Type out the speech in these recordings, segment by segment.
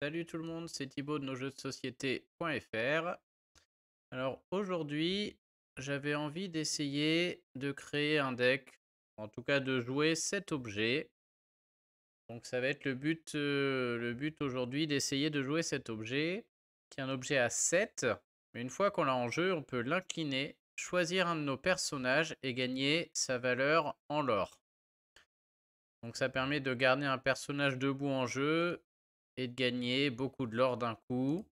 Salut tout le monde, c'est Thibaut de nosjeuxdesociété.fr. Alors aujourd'hui, j'avais envie d'essayer de créer un deck, en tout cas de jouer 7 objets. Donc ça va être le but aujourd'hui d'essayer de jouer cet objet, qui est un objet à 7. Mais une fois qu'on l'a en jeu, on peut l'incliner, choisir un de nos personnages et gagner sa valeur en l'or. Donc ça permet de garder un personnage debout en jeu et de gagner beaucoup de l'or d'un coup.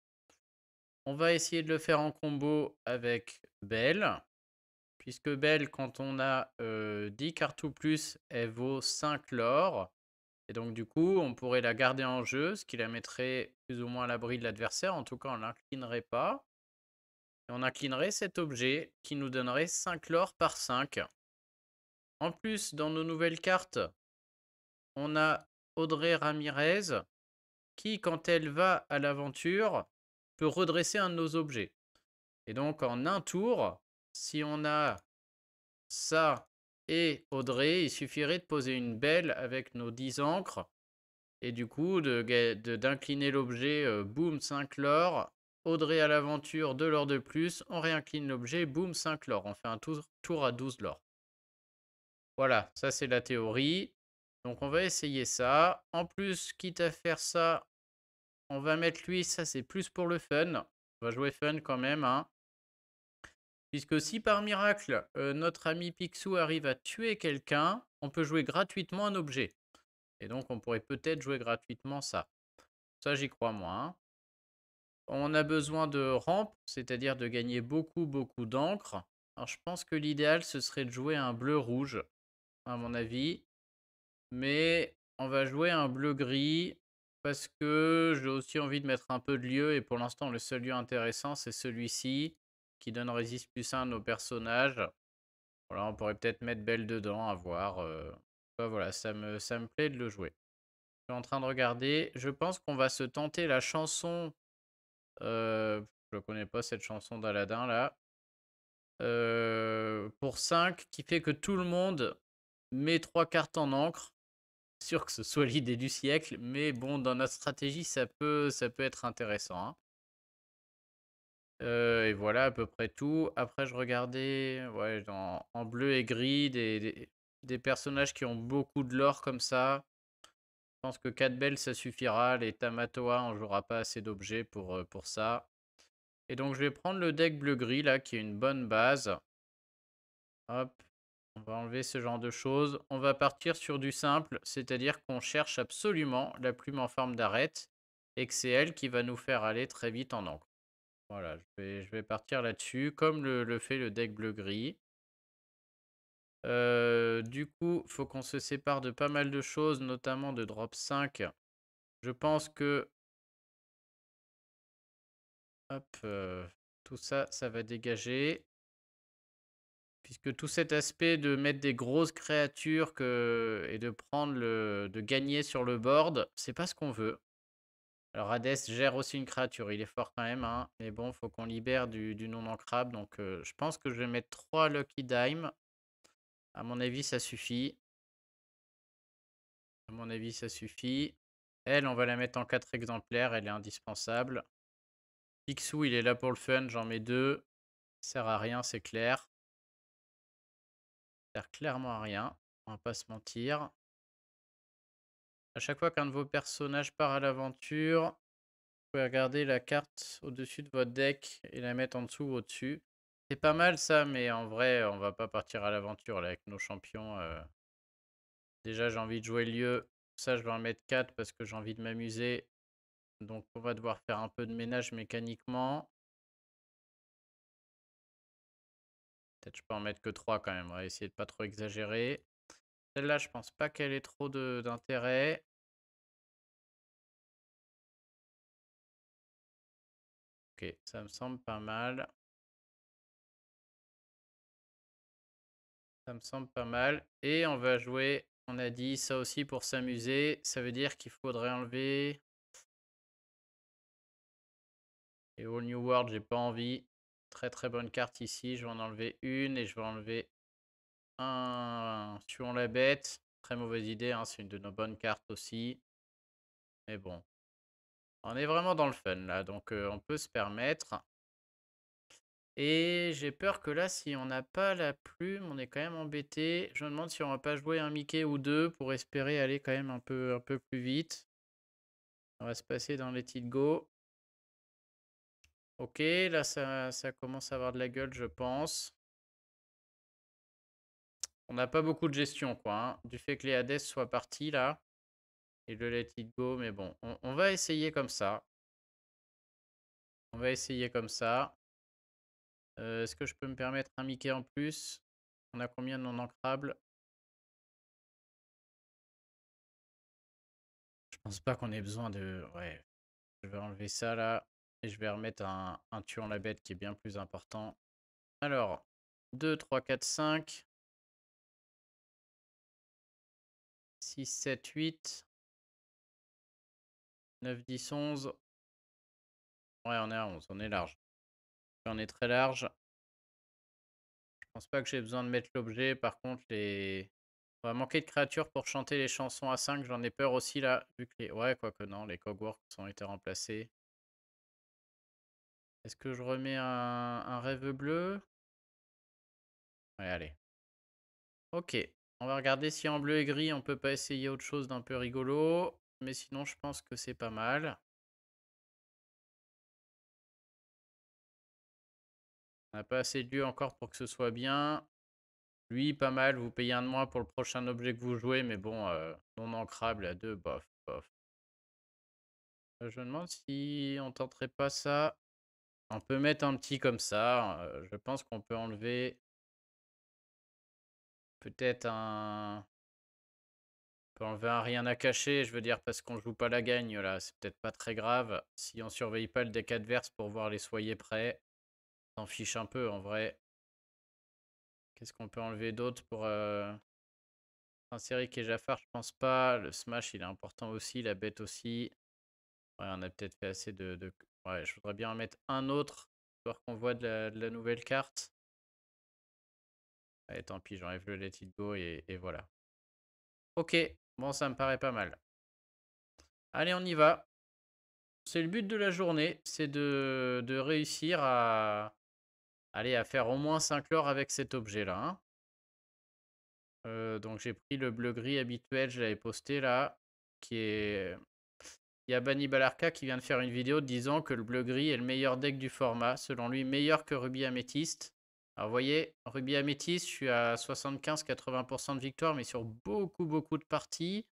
On va essayer de le faire en combo avec Belle, puisque Belle, quand on a 10 cartes ou plus, elle vaut 5 l'or. Et donc du coup, on pourrait la garder en jeu, ce qui la mettrait plus ou moins à l'abri de l'adversaire. En tout cas, on ne l'inclinerait pas. Et on inclinerait cet objet qui nous donnerait 5 l'or par 5. En plus, dans nos nouvelles cartes, on a Audrey Ramirez, qui, quand elle va à l'aventure, peut redresser un de nos objets. Et donc, en un tour, si on a ça et Audrey, il suffirait de poser une belle avec nos 10 encres. Et du coup, d'incliner l'objet, boum, 5 l'or. Audrey à l'aventure, 2 l'or de plus. On réincline l'objet, boum, 5 l'or. On fait un tour à 12 l'or. Voilà, ça c'est la théorie. Donc on va essayer ça. En plus, quitte à faire ça, on va mettre lui, ça c'est plus pour le fun. On va jouer fun quand même, hein. Puisque si par miracle, notre ami Picsou arrive à tuer quelqu'un, on peut jouer gratuitement un objet. Et donc on pourrait peut-être jouer gratuitement ça. Ça j'y crois moins. On a besoin de rampe, c'est-à-dire de gagner beaucoup d'encre. Alors je pense que l'idéal ce serait de jouer un bleu-rouge, à mon avis. Mais on va jouer un bleu-gris parce que j'ai aussi envie de mettre un peu de lieu. Et pour l'instant le seul lieu intéressant c'est celui-ci qui donne résiste plus 1 à nos personnages. Voilà, on pourrait peut-être mettre Belle dedans, à voir. Bah voilà, ça me plaît de le jouer. Je suis en train de regarder. Je pense qu'on va se tenter la chanson. Je ne connais pas cette chanson d'Aladin là. Pour 5, qui fait que tout le monde met 3 cartes en encre. Sûr que ce soit l'idée du siècle, mais bon, dans notre stratégie, ça peut être intéressant, hein. Et voilà à peu près tout. Après, je regardais ouais, en bleu et gris des personnages qui ont beaucoup de lore comme ça. Je pense que 4 belles, ça suffira. Les Tamatoa, on jouera pas assez d'objets pour ça. Et donc, je vais prendre le deck bleu-gris, là, qui est une bonne base. Hop, on va enlever ce genre de choses. On va partir sur du simple, c'est-à-dire qu'on cherche absolument la plume en forme d'arête et que c'est elle qui va nous faire aller très vite en encre. Voilà, je vais partir là-dessus, comme le fait le deck bleu-gris. Du coup, faut qu'on se sépare de pas mal de choses, notamment de drop 5. Je pense que hop, tout ça, ça va dégager. Puisque tout cet aspect de mettre des grosses créatures et de gagner sur le board, c'est pas ce qu'on veut. Alors Hades gère aussi une créature, il est fort quand même, hein, mais bon, faut qu'on libère du non ancrable. Donc je pense que je vais mettre 3 Lucky Dime. À mon avis, ça suffit. À mon avis, ça suffit. Elle, on va la mettre en 4 exemplaires, elle est indispensable. Picsou, il est là pour le fun, j'en mets 2. Sert à rien, c'est clair. Sert clairement à rien, on va pas se mentir. À chaque fois qu'un de vos personnages part à l'aventure, vous pouvez regarder la carte au-dessus de votre deck et la mettre en dessous ou au-dessus. C'est pas mal ça, mais en vrai, on va pas partir à l'aventure là avec nos champions. Déjà, j'ai envie de jouer le lieu. Ça, je vais en mettre 4 parce que j'ai envie de m'amuser. Donc, on va devoir faire un peu de ménage mécaniquement. Peut-être je peux en mettre que 3 quand même. On va essayer de pas trop exagérer. Celle-là, je pense pas qu'elle ait trop d'intérêt. Ok, ça me semble pas mal. Ça me semble pas mal. Et on va jouer, on a dit ça aussi pour s'amuser. Ça veut dire qu'il faudrait enlever. Et All New World, j'ai pas envie. Très très bonne carte ici. Je vais en enlever une et je vais enlever un. Tuons la bête. Très mauvaise idée, hein. C'est une de nos bonnes cartes aussi. Mais bon. On est vraiment dans le fun là, donc on peut se permettre. Et j'ai peur que là, si on n'a pas la plume, on est quand même embêté. Je me demande si on va pas jouer un Mickey ou 2 pour espérer aller quand même un peu plus vite. On va se passer dans Let It Go. OK, là ça commence à avoir de la gueule, je pense. On n'a pas beaucoup de gestion quoi, hein, du fait que les Hades soient partis là et le Let It Go, mais bon, on va essayer comme ça. On va essayer comme ça. Est-ce que je peux me permettre un Mickey en plus? On a combien de non ancrables? Je pense pas qu'on ait besoin de ouais, je vais enlever ça là et je vais remettre un tuant la bête qui est bien plus important. Alors, 2, 3, 4, 5, 6, 7, 8, 9, 10, 11. Ouais, on est à 11, on est large. On est très large. Je pense pas que j'ai besoin de mettre l'objet. Par contre, on va manquer de créatures pour chanter les chansons à 5. J'en ai peur aussi là, vu que les... Ouais, quoique non, les Cogworks ont été remplacés. Est-ce que je remets un rêve bleu? Ouais, allez. Ok, on va regarder si en bleu et gris, on peut pas essayer autre chose d'un peu rigolo. Mais sinon, je pense que c'est pas mal. On n'a pas assez de lieu encore pour que ce soit bien. Lui, pas mal. Vous payez un de moins pour le prochain objet que vous jouez. Mais bon, non ancrable à 2, bof, bof. Je me demande si on tenterait pas ça. On peut mettre un petit comme ça. Je pense qu'on peut enlever peut-être un... On peut enlever un rien à cacher, je veux dire, parce qu'on joue pas la gagne là. C'est peut-être pas très grave. Si on surveille pas le deck adverse pour voir les soyez prêts, s'en fiche un peu en vrai. Qu'est-ce qu'on peut enlever d'autre pour... Insérique et Jafar, je pense pas. Le smash, il est important aussi. La bête aussi. Ouais, on a peut-être fait assez de... Ouais, je voudrais bien en mettre un autre, histoire qu'on voit de la nouvelle carte. Allez, tant pis, j'enlève le Let It Go et voilà. Ok, bon, ça me paraît pas mal. Allez, on y va. C'est le but de la journée, c'est de réussir à... Allez, à faire au moins 5 lore avec cet objet-là. Hein. Donc j'ai pris le bleu-gris habituel, je l'avais posté là, qui est... Il y a Bani Balarka qui vient de faire une vidéo disant que le bleu-gris est le meilleur deck du format, selon lui meilleur que Ruby Améthyste. Alors vous voyez, Ruby Améthyste, je suis à 75-80% de victoire, mais sur beaucoup de parties.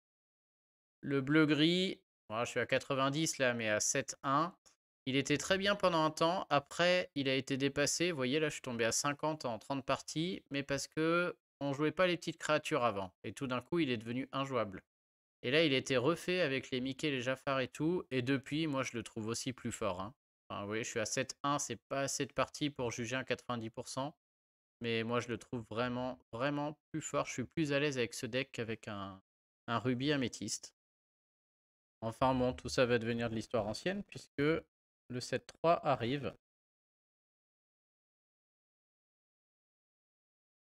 Le bleu-gris, voilà, je suis à 90 là, mais à 7-1. Il était très bien pendant un temps. Après, il a été dépassé. Vous voyez, là, je suis tombé à 50 en 30 parties, mais parce que on jouait pas les petites créatures avant. Et tout d'un coup, il est devenu injouable. Et là, il a été refait avec les Mickey, les Jafar et tout. Et depuis, moi, je le trouve aussi plus fort. Hein. Enfin, vous voyez, je suis à 7-1. C'est pas assez de parties pour juger un 90%. Mais moi, je le trouve vraiment plus fort. Je suis plus à l'aise avec ce deck qu'avec un Ruby Améthyste. Enfin bon, tout ça va devenir de l'histoire ancienne puisque le 7-3 arrive.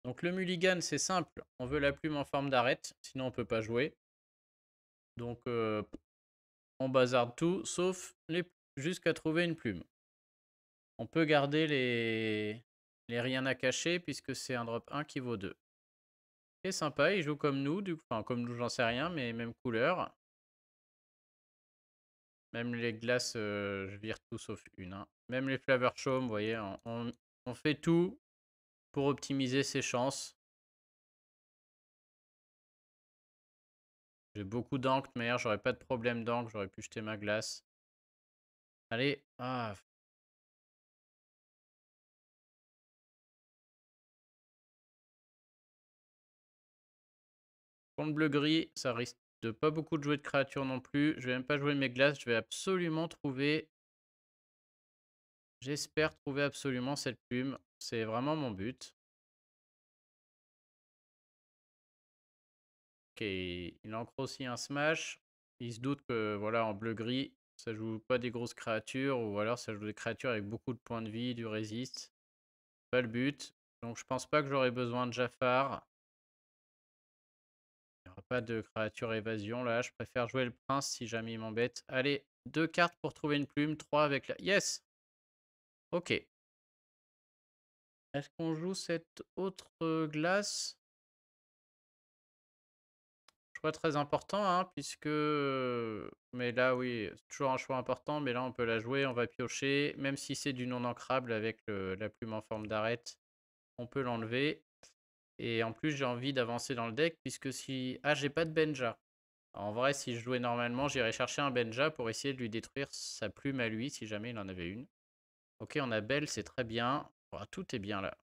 Donc le mulligan, c'est simple. On veut la plume en forme d'arête, sinon on peut pas jouer. Donc on bazarde tout, sauf jusqu'à trouver une plume. On peut garder les rien à cacher puisque c'est un drop 1 qui vaut 2. C'est sympa, il joue comme nous, enfin comme nous j'en sais rien, mais même couleur. Même les glaces, je vire tout sauf une. Hein. Même les flavor chaumes, vous voyez, on fait tout pour optimiser ses chances. J'ai beaucoup d'encre, mais j'aurais pas de problème d'encre, j'aurais pu jeter ma glace. Allez, ah. Contre bleu-gris, ça risque de pas beaucoup de jouer de créatures non plus. Je vais même pas jouer mes glaces, je vais absolument trouver... J'espère trouver absolument cette plume. C'est vraiment mon but. Ok, il ancre aussi un smash. Il se doute que voilà, en bleu-gris, ça joue pas des grosses créatures, ou alors ça joue des créatures avec beaucoup de points de vie, du résist. Pas le but. Donc je pense pas que j'aurai besoin de Jafar. Il n'y aura pas de créature évasion là. Je préfère jouer le prince si jamais il m'embête. Allez, 2 cartes pour trouver une plume, 3 avec la... Yes! Ok. Est-ce qu'on joue cette autre glace? Choix très important, hein, puisque... Mais là, oui, c'est toujours un choix important, mais là, on peut la jouer, on va piocher. Même si c'est du non ancrable avec la plume en forme d'arête, on peut l'enlever. Et en plus, j'ai envie d'avancer dans le deck, puisque si... Ah, j'ai pas de Benja. En vrai, si je jouais normalement, j'irais chercher un Benja pour essayer de lui détruire sa plume à lui, si jamais il en avait une. Ok, on a Belle, c'est très bien. Oh, tout est bien là.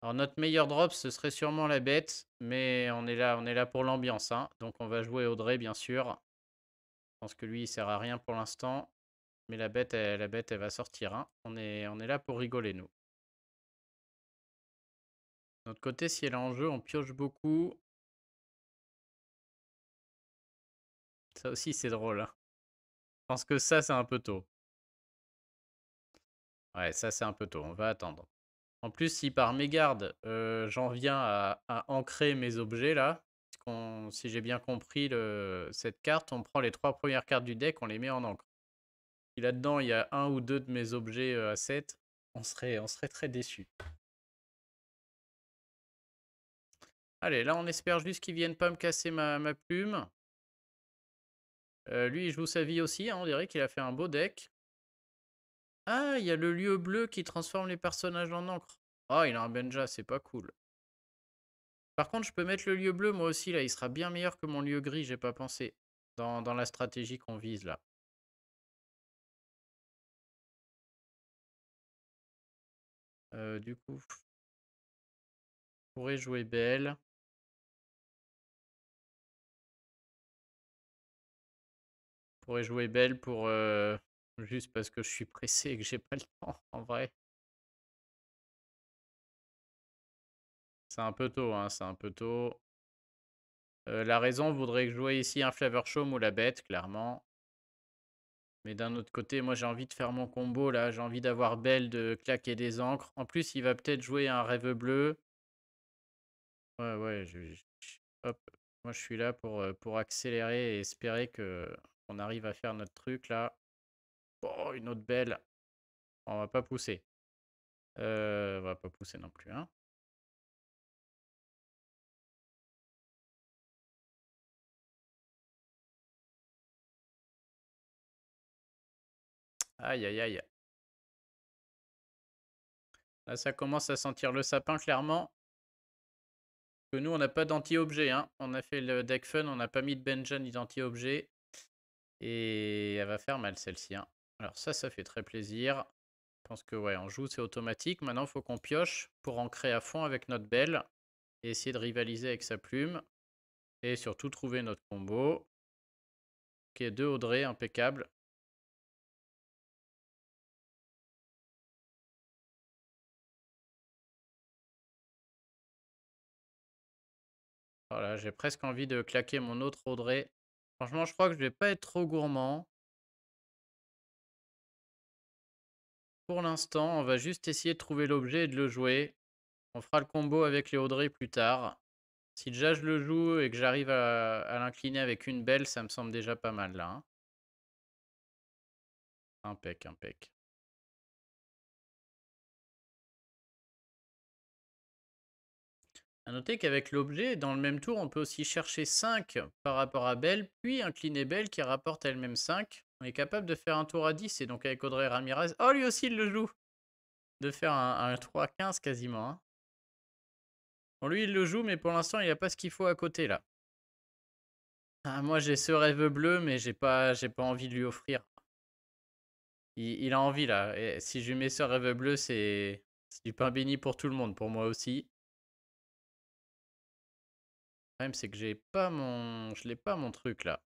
Alors notre meilleur drop, ce serait sûrement la bête, mais on est là pour l'ambiance, hein. Donc on va jouer Audrey, bien sûr. Je pense que lui, il sert à rien pour l'instant. Mais la bête, elle va sortir, hein. On est là pour rigoler, nous. De notre côté, si elle est en jeu, on pioche beaucoup. Ça aussi, c'est drôle, hein. Je pense que ça, c'est un peu tôt. Ouais, ça, c'est un peu tôt. On va attendre. En plus, si par mégarde, j'en viens à ancrer mes objets, là, si j'ai bien compris cette carte, on prend les 3 premières cartes du deck, on les met en encre. Si là-dedans, il y a un ou deux de mes objets à 7, on serait très déçus. Allez, là, on espère juste qu'il vienne pas me casser ma plume. Lui, il joue sa vie aussi, hein, on dirait qu'il a fait un beau deck. Ah, il y a le lieu bleu qui transforme les personnages en encre. Ah, il a un Benja, c'est pas cool. Par contre, je peux mettre le lieu bleu, moi aussi, là. Il sera bien meilleur que mon lieu gris, j'ai pas pensé. Dans la stratégie qu'on vise, là. Du coup, je pourrais jouer Belle. Je pourrais jouer Belle pour... juste parce que je suis pressé et que j'ai pas le temps, en vrai. C'est un peu tôt, hein, c'est un peu tôt. La raison voudrait que je joue ici un Flavor Show ou la bête, clairement. Mais d'un autre côté, moi j'ai envie de faire mon combo là. J'ai envie d'avoir Belle, de claquer des encres. En plus, il va peut-être jouer un rêve bleu. Ouais, ouais, hop. Moi je suis là pour accélérer et espérer que on arrive à faire notre truc là. Oh, une autre Belle. On va pas pousser. On va pas pousser non plus, hein. Aïe, aïe, aïe. Là, ça commence à sentir le sapin, clairement. Que nous, on n'a pas d'anti-objet, hein. On a fait le deck fun, on n'a pas mis de Benja ni d'anti-objet. Et elle va faire mal, celle-ci, hein. Alors ça fait très plaisir. Je pense que, ouais, on joue, c'est automatique. Maintenant, il faut qu'on pioche pour ancrer à fond avec notre Belle. Et essayer de rivaliser avec sa plume. Et surtout, trouver notre combo. Ok, 2 Audrey, impeccable. Voilà, j'ai presque envie de claquer mon autre Audrey. Franchement, je crois que je vais pas être trop gourmand. Pour l'instant, on va juste essayer de trouver l'objet et de le jouer. On fera le combo avec les Audrey plus tard. Si déjà je le joue et que j'arrive à l'incliner avec une belle, ça me semble déjà pas mal là, hein. Impec, impec. A noter qu'avec l'objet, dans le même tour, on peut aussi chercher 5 par rapport à Belle, puis incliner Belle qui rapporte elle-même 5. On est capable de faire un tour à 10 et donc avec Audrey Ramirez. Oh, lui aussi il le joue! De faire un 3-15 quasiment, hein. Bon, lui il le joue, mais pour l'instant il n'y a pas ce qu'il faut à côté là. Ah, moi j'ai ce rêve bleu, mais j'ai pas envie de lui offrir. Il a envie là. Et si je lui mets ce rêve bleu, c'est du pain béni pour tout le monde, pour moi aussi. Le problème, c'est que je l'ai pas mon truc là.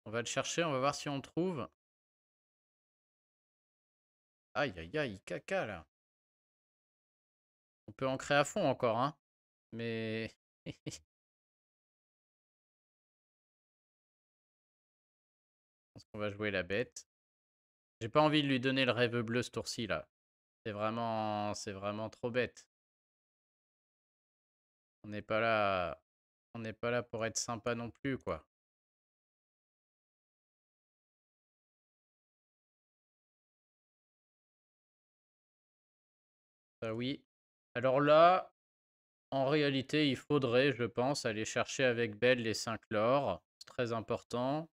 On va le chercher, on va voir si on le trouve. Aïe aïe aïe, caca là. On peut ancrer à fond encore, hein. Mais je pense qu'on va jouer la bête. J'ai pas envie de lui donner le rêve bleu ce tour-ci là. C'est vraiment trop bête. On n'est pas là. On n'est pas là pour être sympa non plus, quoi. Ça oui. Alors là, en réalité, il faudrait, je pense, aller chercher avec Belle les 5 lore. C'est très important.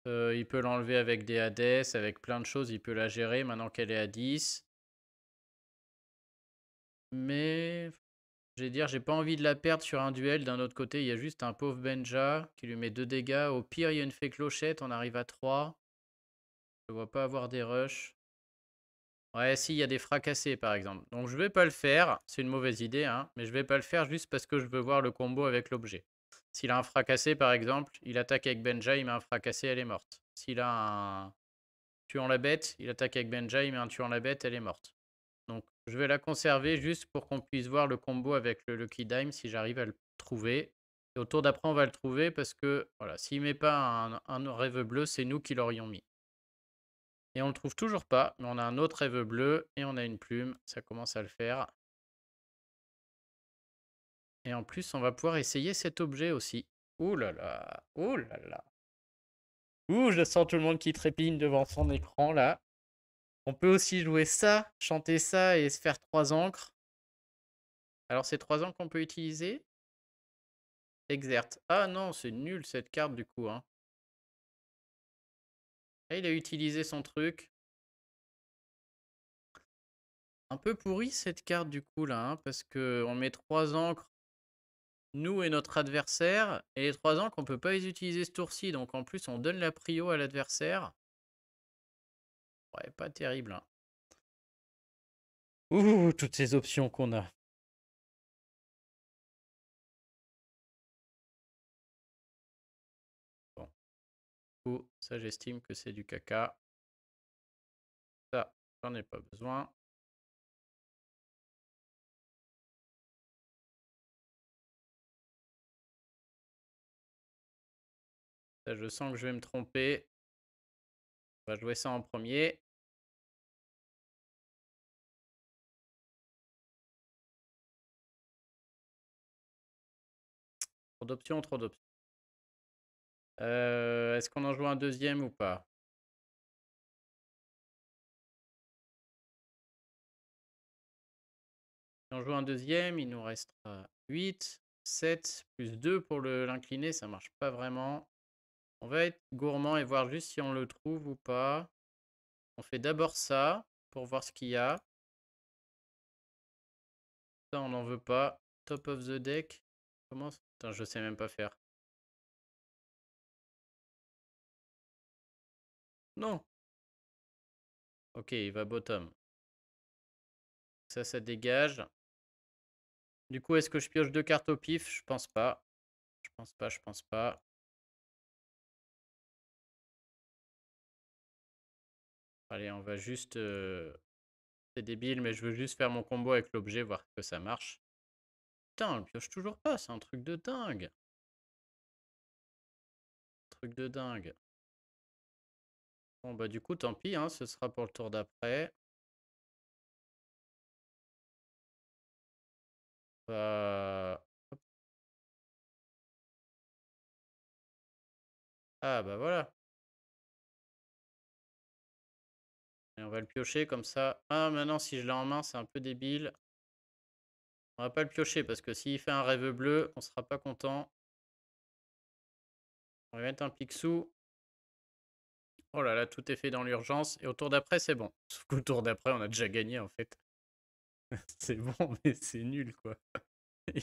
Il peut l'enlever avec des Hades, avec plein de choses, il peut la gérer maintenant qu'elle est à 10. Mais je vais dire, j'ai pas envie de la perdre sur un duel. D'un autre côté, il y a juste un pauvre Benja qui lui met 2 dégâts. Au pire, il y a une fée clochette, on arrive à 3. Je vois pas avoir des rushs. Ouais, si, il y a des fracassés par exemple. Donc je vais pas le faire. C'est une mauvaise idée, hein. Mais je vais pas le faire juste parce que je veux voir le combo avec l'objet. S'il a un fracassé par exemple, il attaque avec Benja, il met un fracassé, elle est morte. S'il a un tuant la bête, il attaque avec Benja, il met un tuant la bête, elle est morte. Donc je vais la conserver juste pour qu'on puisse voir le combo avec le Lucky Dime si j'arrive à le trouver. Et au tour d'après, on va le trouver parce que voilà, s'il met pas un rêve bleu, c'est nous qui l'aurions mis. Et on le trouve toujours pas, mais on a un autre rêve bleu et on a une plume. Ça commence à le faire. Et en plus, on va pouvoir essayer cet objet aussi. Ouh là là, ouh là là. Ouh, je sens tout le monde qui trépigne devant son écran là. On peut aussi jouer ça, chanter ça et se faire 3 encres. Alors c'est 3 encres qu'on peut utiliser. Exert. Ah non, c'est nul cette carte du coup, hein. Ah, il a utilisé son truc. Un peu pourri cette carte du coup là, hein, parce que on met 3 encres, nous et notre adversaire, et les 3 encres on peut pas les utiliser ce tour-ci, donc en plus on donne la prio à l'adversaire. Ouais, pas terrible, hein. Ouh, toutes ces options qu'on a. Bon, du coup, ça j'estime que c'est du caca. Ça, j'en ai pas besoin. Ça, je sens que je vais me tromper. On va jouer ça en premier. Trop d'options, trop d'options. Est-ce qu'on en joue un deuxième ou pas? Si on joue un deuxième, il nous restera 8, 7, plus 2 pour l'incliner, ça marche pas vraiment. On va être gourmand et voir juste si on le trouve ou pas. On fait d'abord ça, pour voir ce qu'il y a. Ça, on n'en veut pas. Top of the deck. Comment? Putain, je sais même pas faire. Non. Ok, il va bottom. Ça dégage. Du coup, est-ce que je pioche 2 cartes au pif? Je pense pas. Je pense pas, je pense pas. Allez, on va juste... C'est débile, mais je veux juste faire mon combo avec l'objet, voir que ça marche. Putain, on le pioche toujours pas, c'est un truc de dingue. Truc de dingue. Bon, bah du coup, tant pis, hein, ce sera pour le tour d'après. Bah... Ah, bah voilà. Et on va le piocher comme ça. Ah, maintenant, si je l'ai en main, c'est un peu débile. On va pas le piocher, parce que s'il fait un rêve bleu, on sera pas content. On va mettre un Picsou. Oh là là, tout est fait dans l'urgence. Et au tour d'après, c'est bon. Sauf qu'au tour d'après, on a déjà gagné, en fait. C'est bon, mais c'est nul, quoi.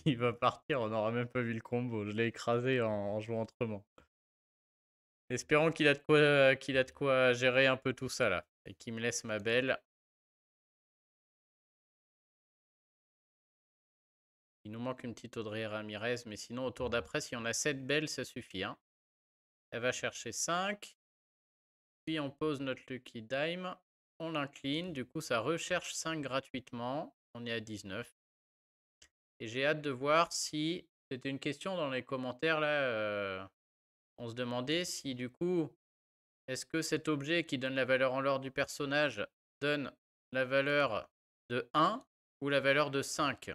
Il va partir, on n'aura même pas vu le combo. Je l'ai écrasé en jouant autrement. Espérons qu'il a de quoi gérer un peu tout ça, là. Et qu'il me laisse ma belle. Il nous manque une petite Audrey Ramirez, mais sinon, au tour d'après, si on a 7 belles, ça suffit, hein. Elle va chercher 5. Puis on pose notre Lucky Dime. On l'incline. Du coup, ça recherche 5 gratuitement. On est à 19. Et j'ai hâte de voir si... C'était une question dans les commentaires, là. On se demandait si, du coup, est-ce que cet objet qui donne la valeur en l'or du personnage donne la valeur de 1 ou la valeur de 5?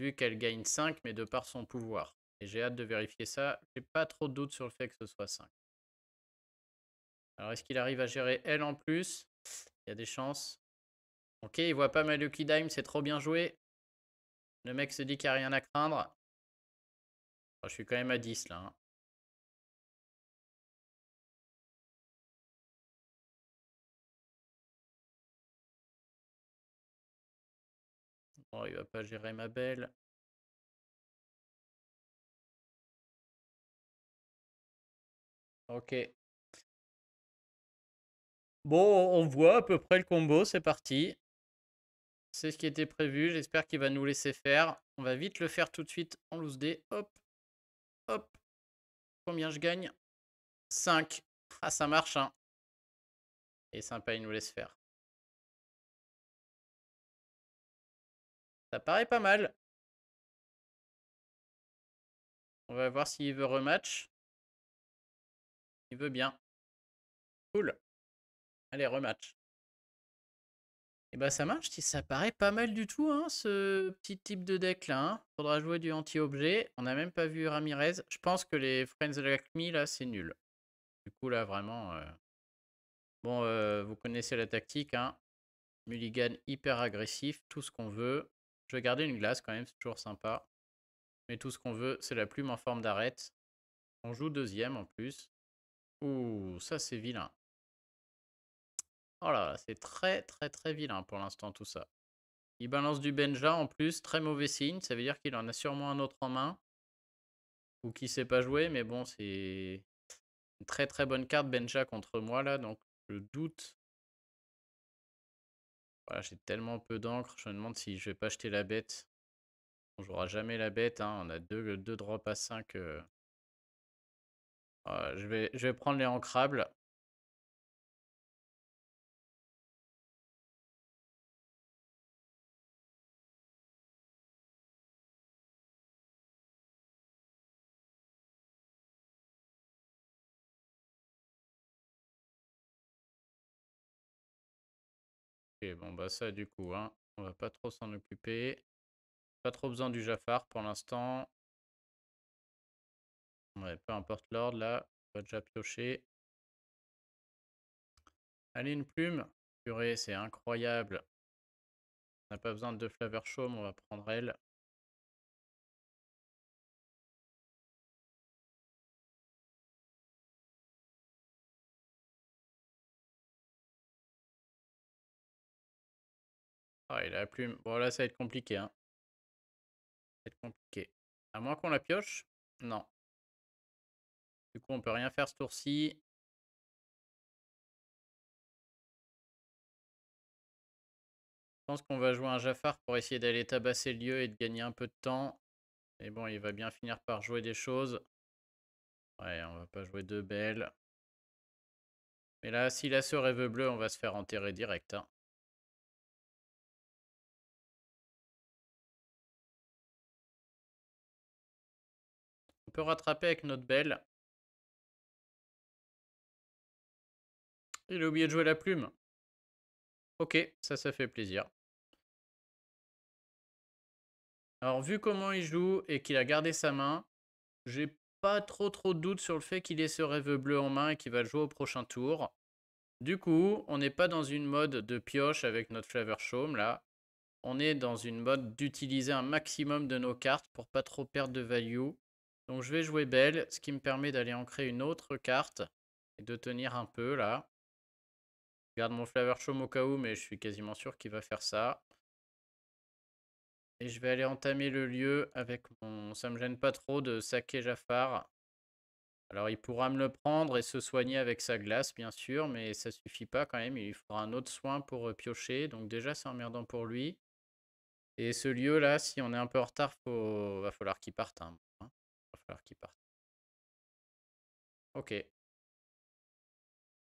Vu qu'elle gagne 5, mais de par son pouvoir. Et j'ai hâte de vérifier ça. J'ai pas trop de doute sur le fait que ce soit 5. Alors, est-ce qu'il arrive à gérer elle en plus? Il y a des chances. Ok, il voit pas Maluki Dime, c'est trop bien joué. Le mec se dit qu'il n'y a rien à craindre. Oh, je suis quand même à 10 là, hein. Bon, il va pas gérer ma belle. Ok. Bon, on voit à peu près le combo, c'est parti. C'est ce qui était prévu, j'espère qu'il va nous laisser faire. On va vite le faire tout de suite en loose dé. Hop, hop. Combien je gagne? 5. Ah, ça marche, hein. Et sympa, il nous laisse faire. Ça paraît pas mal. On va voir s'il veut rematch. Il veut bien. Cool. Allez, rematch. Et bah ça marche, ça paraît pas mal du tout, hein, ce petit type de deck là, hein. Faudra jouer du anti-objet. On n'a même pas vu Ramirez. Je pense que les Friends Like Me là, c'est nul. Du coup là, vraiment... Bon, vous connaissez la tactique, hein. Mulligan hyper agressif, tout ce qu'on veut. Je vais garder une glace quand même, c'est toujours sympa. Mais tout ce qu'on veut, c'est la plume en forme d'arête. On joue deuxième en plus. Ouh, ça c'est vilain. Oh là là, c'est très très très vilain pour l'instant tout ça. Il balance du Benja en plus, très mauvais signe. Ça veut dire qu'il en a sûrement un autre en main. Ou qu'il sait pas jouer, mais bon, c'est une très très bonne carte Benja contre moi là, donc je doute. Voilà, j'ai tellement peu d'encre, je me demande si je vais pas acheter la bête. On jouera jamais la bête, hein. On a deux drops à 5. Je vais prendre les ancrables. Ok, bon bah ça du coup, hein, on va pas trop s'en occuper. Pas trop besoin du Jafar pour l'instant. Ouais, peu importe l'ordre là, on va déjà piocher. Allez, une plume. Purée, c'est incroyable. On n'a pas besoin de deux Flavor Chaume, on va prendre elle. Ah, il a la plume. Bon, là, ça va être compliqué, hein. Ça va être compliqué. À moins qu'on la pioche. Non. Du coup, on peut rien faire ce tour-ci. Je pense qu'on va jouer un Jafar pour essayer d'aller tabasser le lieu et de gagner un peu de temps. Mais bon, il va bien finir par jouer des choses. Ouais, on va pas jouer deux belles. Mais là, s'il a ce rêve bleu, on va se faire enterrer direct, hein. On peut rattraper avec notre belle. Il a oublié de jouer la plume. Ok, ça fait plaisir. Alors, vu comment il joue et qu'il a gardé sa main, j'ai pas trop de doutes sur le fait qu'il ait ce rêve bleu en main et qu'il va le jouer au prochain tour. Du coup, on n'est pas dans une mode de pioche avec notre Flavor Chaume là. On est dans une mode d'utiliser un maximum de nos cartes pour pas trop perdre de value. Donc je vais jouer belle, ce qui me permet d'aller ancrer une autre carte et de tenir un peu là. Je garde mon Flavor Chaume au cas où, mais je suis quasiment sûr qu'il va faire ça. Et je vais aller entamer le lieu avec mon... Ça me gêne pas trop de saquer Jafar. Alors il pourra me le prendre et se soigner avec sa glace, bien sûr, mais ça suffit pas quand même. Il lui faudra un autre soin pour piocher. Donc déjà, c'est emmerdant pour lui. Et ce lieu-là, si on est un peu en retard, va falloir qu'il parte, hein. Va falloir qu'il parte. Ok.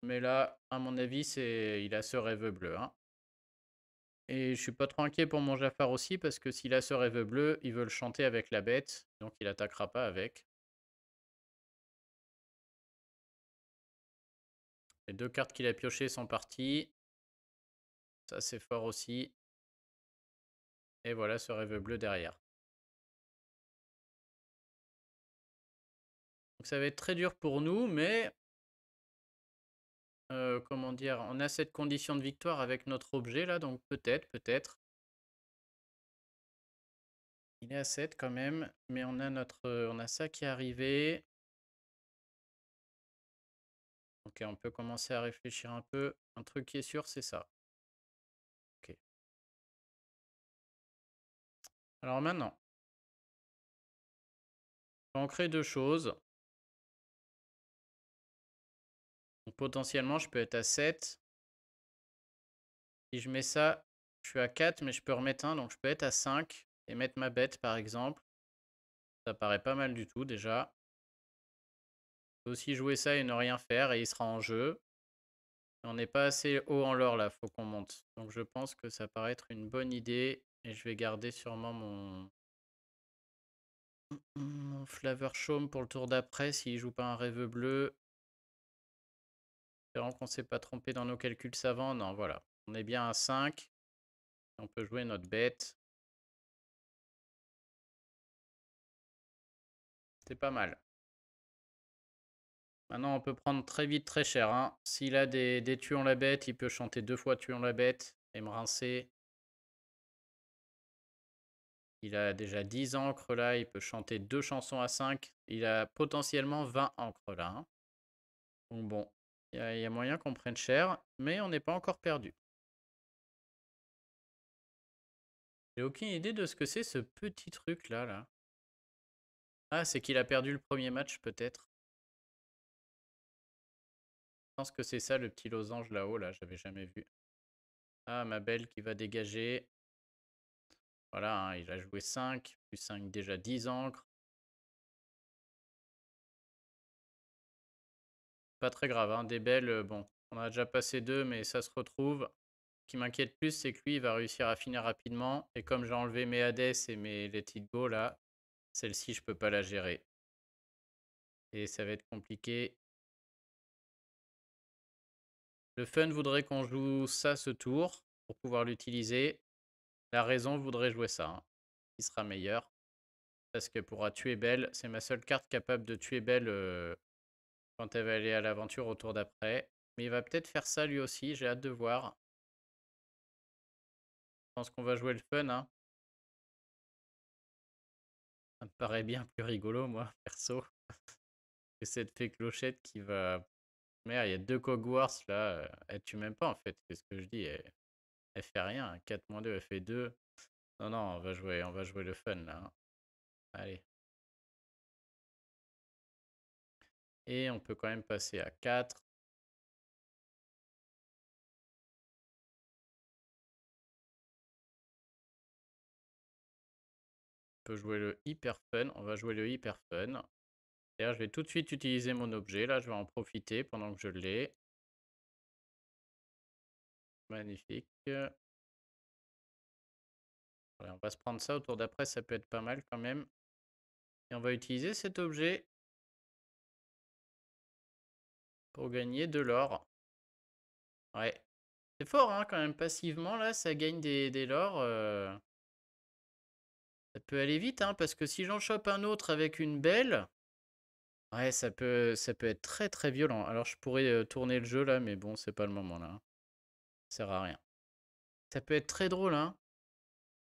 Mais là, à mon avis, il a ce rêve bleu, hein. Et je suis pas trop inquiet pour mon Jafar aussi, parce que s'il a ce rêve bleu, il veut le chanter avec la bête. Donc il attaquera pas avec. Les deux cartes qu'il a piochées sont parties. Ça, c'est fort aussi. Et voilà ce rêve bleu derrière. Donc ça va être très dur pour nous, mais comment dire? On a cette condition de victoire avec notre objet là, donc peut-être, peut-être. Il est à 7 quand même, mais on a ça qui est arrivé. OK, on peut commencer à réfléchir un peu. Un truc qui est sûr, c'est ça. OK. Alors maintenant, on crée 2 choses. Donc potentiellement, je peux être à 7. Si je mets ça, je suis à 4, mais je peux remettre un, donc je peux être à 5 et mettre ma bête, par exemple. Ça paraît pas mal du tout, déjà. Je peux aussi jouer ça et ne rien faire, et il sera en jeu. On n'est pas assez haut en l'or, là, faut qu'on monte. Donc je pense que ça paraît être une bonne idée, et je vais garder sûrement mon flaveur chaume pour le tour d'après, s'il joue pas un rêve bleu. Espérons qu'on s'est pas trompé dans nos calculs savants. Non, voilà. On est bien à 5. On peut jouer notre bête. C'est pas mal. Maintenant, on peut prendre très vite très cher, hein. S'il a des tuons la bête, il peut chanter 2 fois tuons la bête et me rincer. Il a déjà 10 encres là, il peut chanter 2 chansons à 5. Il a potentiellement 20 encres là, hein. Donc bon, il y a moyen qu'on prenne cher, mais on n'est pas encore perdu. J'ai aucune idée de ce que c'est ce petit truc là. Ah, c'est qu'il a perdu le premier match peut-être. Je pense que c'est ça le petit losange là-haut là, j'avais jamais vu. Ah, ma belle qui va dégager. Voilà, hein, il a joué 5, plus 5 déjà 10 encres. Pas très grave, hein, des belles, bon, on a déjà passé 2, mais ça se retrouve. Ce qui m'inquiète plus, c'est que lui, il va réussir à finir rapidement. Et comme j'ai enlevé mes Hades et mes Let It Go là, celle-ci, je peux pas la gérer. Et ça va être compliqué. Le fun voudrait qu'on joue ça ce tour pour pouvoir l'utiliser. La raison voudrait jouer ça, hein, qui sera meilleur. Parce que pourra tuer Belle. C'est ma seule carte capable de tuer Belle quand elle va aller à l'aventure au tour d'après. Mais il va peut-être faire ça lui aussi, j'ai hâte de voir. Je pense qu'on va jouer le fun, hein. Ça me paraît bien plus rigolo, moi, perso, que cette fée clochette qui va... Merde, il y a 2 Hogwarts là. Elle tue même pas en fait. Qu'est-ce que je dis? Elle fait rien. 4-2, elle fait 2. Non, non, on va jouer le fun là, hein. Allez. Et on peut quand même passer à 4. On peut jouer le hyper fun. On va jouer le hyper fun. D'ailleurs, je vais tout de suite utiliser mon objet. Là, je vais en profiter pendant que je l'ai. Magnifique. Allez, on va se prendre ça au tour d'après. Ça peut être pas mal quand même. Et on va utiliser cet objet pour gagner de l'or. Ouais. C'est fort, hein, quand même. Passivement, là, ça gagne des lore. Ça peut aller vite, hein, parce que si j'en chope un autre avec une belle, ouais, ça peut être très très violent. Alors, je pourrais tourner le jeu, là, mais bon, c'est pas le moment, là, hein. Ça sert à rien. Ça peut être très drôle, hein.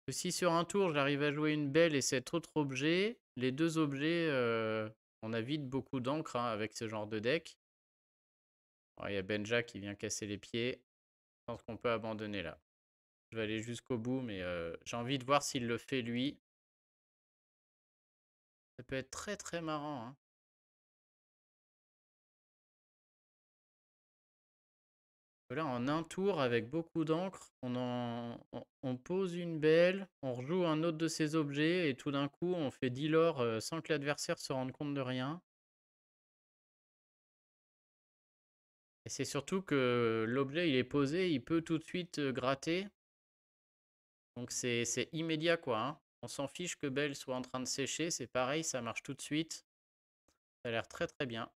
Que si sur un tour, j'arrive à jouer une belle et cet autre objet, les 2 objets, on a vite beaucoup d'encre, hein, avec ce genre de deck. Il y a Benja qui vient casser les pieds. Je pense qu'on peut abandonner, là. Je vais aller jusqu'au bout, mais j'ai envie de voir s'il le fait, lui. Ça peut être très très marrant, hein. Là, en un tour, avec beaucoup d'encre, on pose une belle, on rejoue un autre de ses objets, et tout d'un coup, on fait 10 lore sans que l'adversaire se rende compte de rien. Et c'est surtout que l'objet, il est posé, il peut tout de suite gratter. Donc c'est immédiat, quoi, hein. On s'en fiche que Belle soit en train de sécher, c'est pareil, ça marche tout de suite. Ça a l'air très très bien.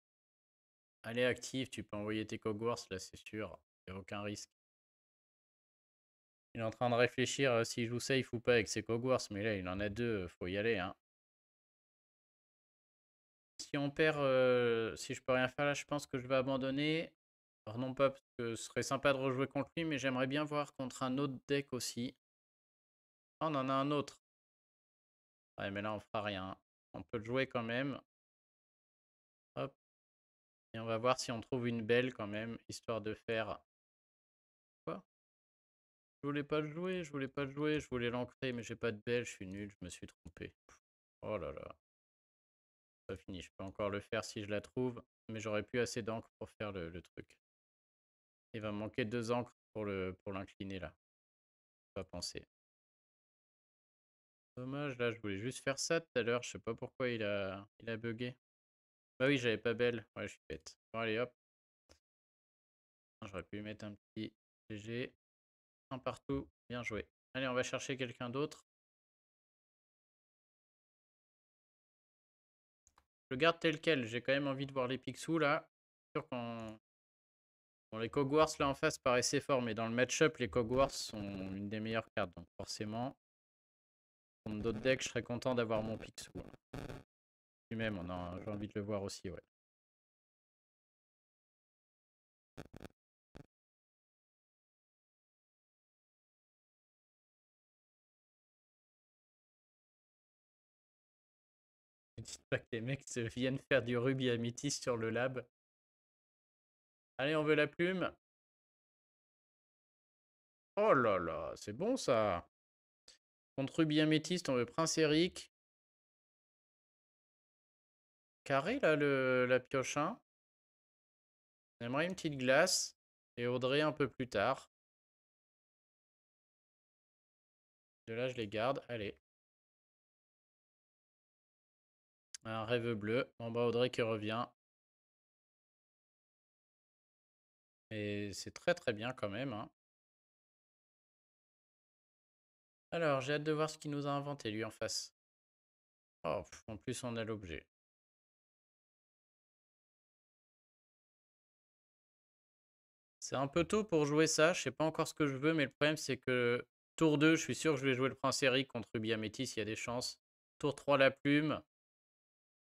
Allez, active, tu peux envoyer tes Hogwarts, là, c'est sûr. Il n'y a aucun risque. Il est en train de réfléchir s'il joue safe ou pas avec ses Hogwarts, mais là, il en a 2, faut y aller, hein. si on perd, si je peux rien faire là, je pense que je vais abandonner. Alors non pas parce que ce serait sympa de rejouer contre lui, mais j'aimerais bien voir contre un autre deck aussi. Ah, on en a un autre. Ouais, mais là, on fera rien. On peut le jouer quand même. Hop. Et on va voir si on trouve une belle quand même, histoire de faire... Quoi? Je voulais pas le jouer, je voulais pas le jouer, je voulais l'ancrer, mais j'ai pas de belle, je suis nul, je me suis trompé. Oh là là. Pas fini, je peux encore le faire si je la trouve, mais j'aurais plus assez d'encre pour faire le truc. Il va me manquer 2 encres pour l'incliner là. Pas penser. Dommage, là, je voulais juste faire ça tout à l'heure. Je sais pas pourquoi il a bugué. Bah oui, j'avais pas belle. Ouais, je suis bête. Bon, allez, hop. J'aurais pu lui mettre un petit GG. Un partout. Bien joué. Allez, on va chercher quelqu'un d'autre. Je le garde tel quel. J'ai quand même envie de voir les Picsou là. Sûr qu'on... Bon, les Cogwars là en face paraissaient forts, mais dans le match-up, les Cogwars sont une des meilleures cartes. Donc forcément, contre d'autres decks, je serais content d'avoir mon Picsou. Lui-même, j'ai envie de le voir aussi, ouais. Dites pas que les mecs se viennent faire du Ruby Améthyste sur le lab. Allez, on veut la plume. Oh là là, c'est bon ça. Contre Ruby Améthyste, on veut Prince Eric. Carré là, la pioche 1. On aimerait une petite glace. Et Audrey un peu plus tard. De là, je les garde. Allez. Un rêve bleu. Bon bah Audrey qui revient. Et c'est très très bien quand même, hein. Alors, j'ai hâte de voir ce qu'il nous a inventé lui en face. Oh, en plus on a l'objet. C'est un peu tôt pour jouer ça, je sais pas encore ce que je veux, mais le problème c'est que tour 2, je suis sûr que je vais jouer le Prince Eric contre Ruby Améthyste, il y a des chances. Tour 3, la plume.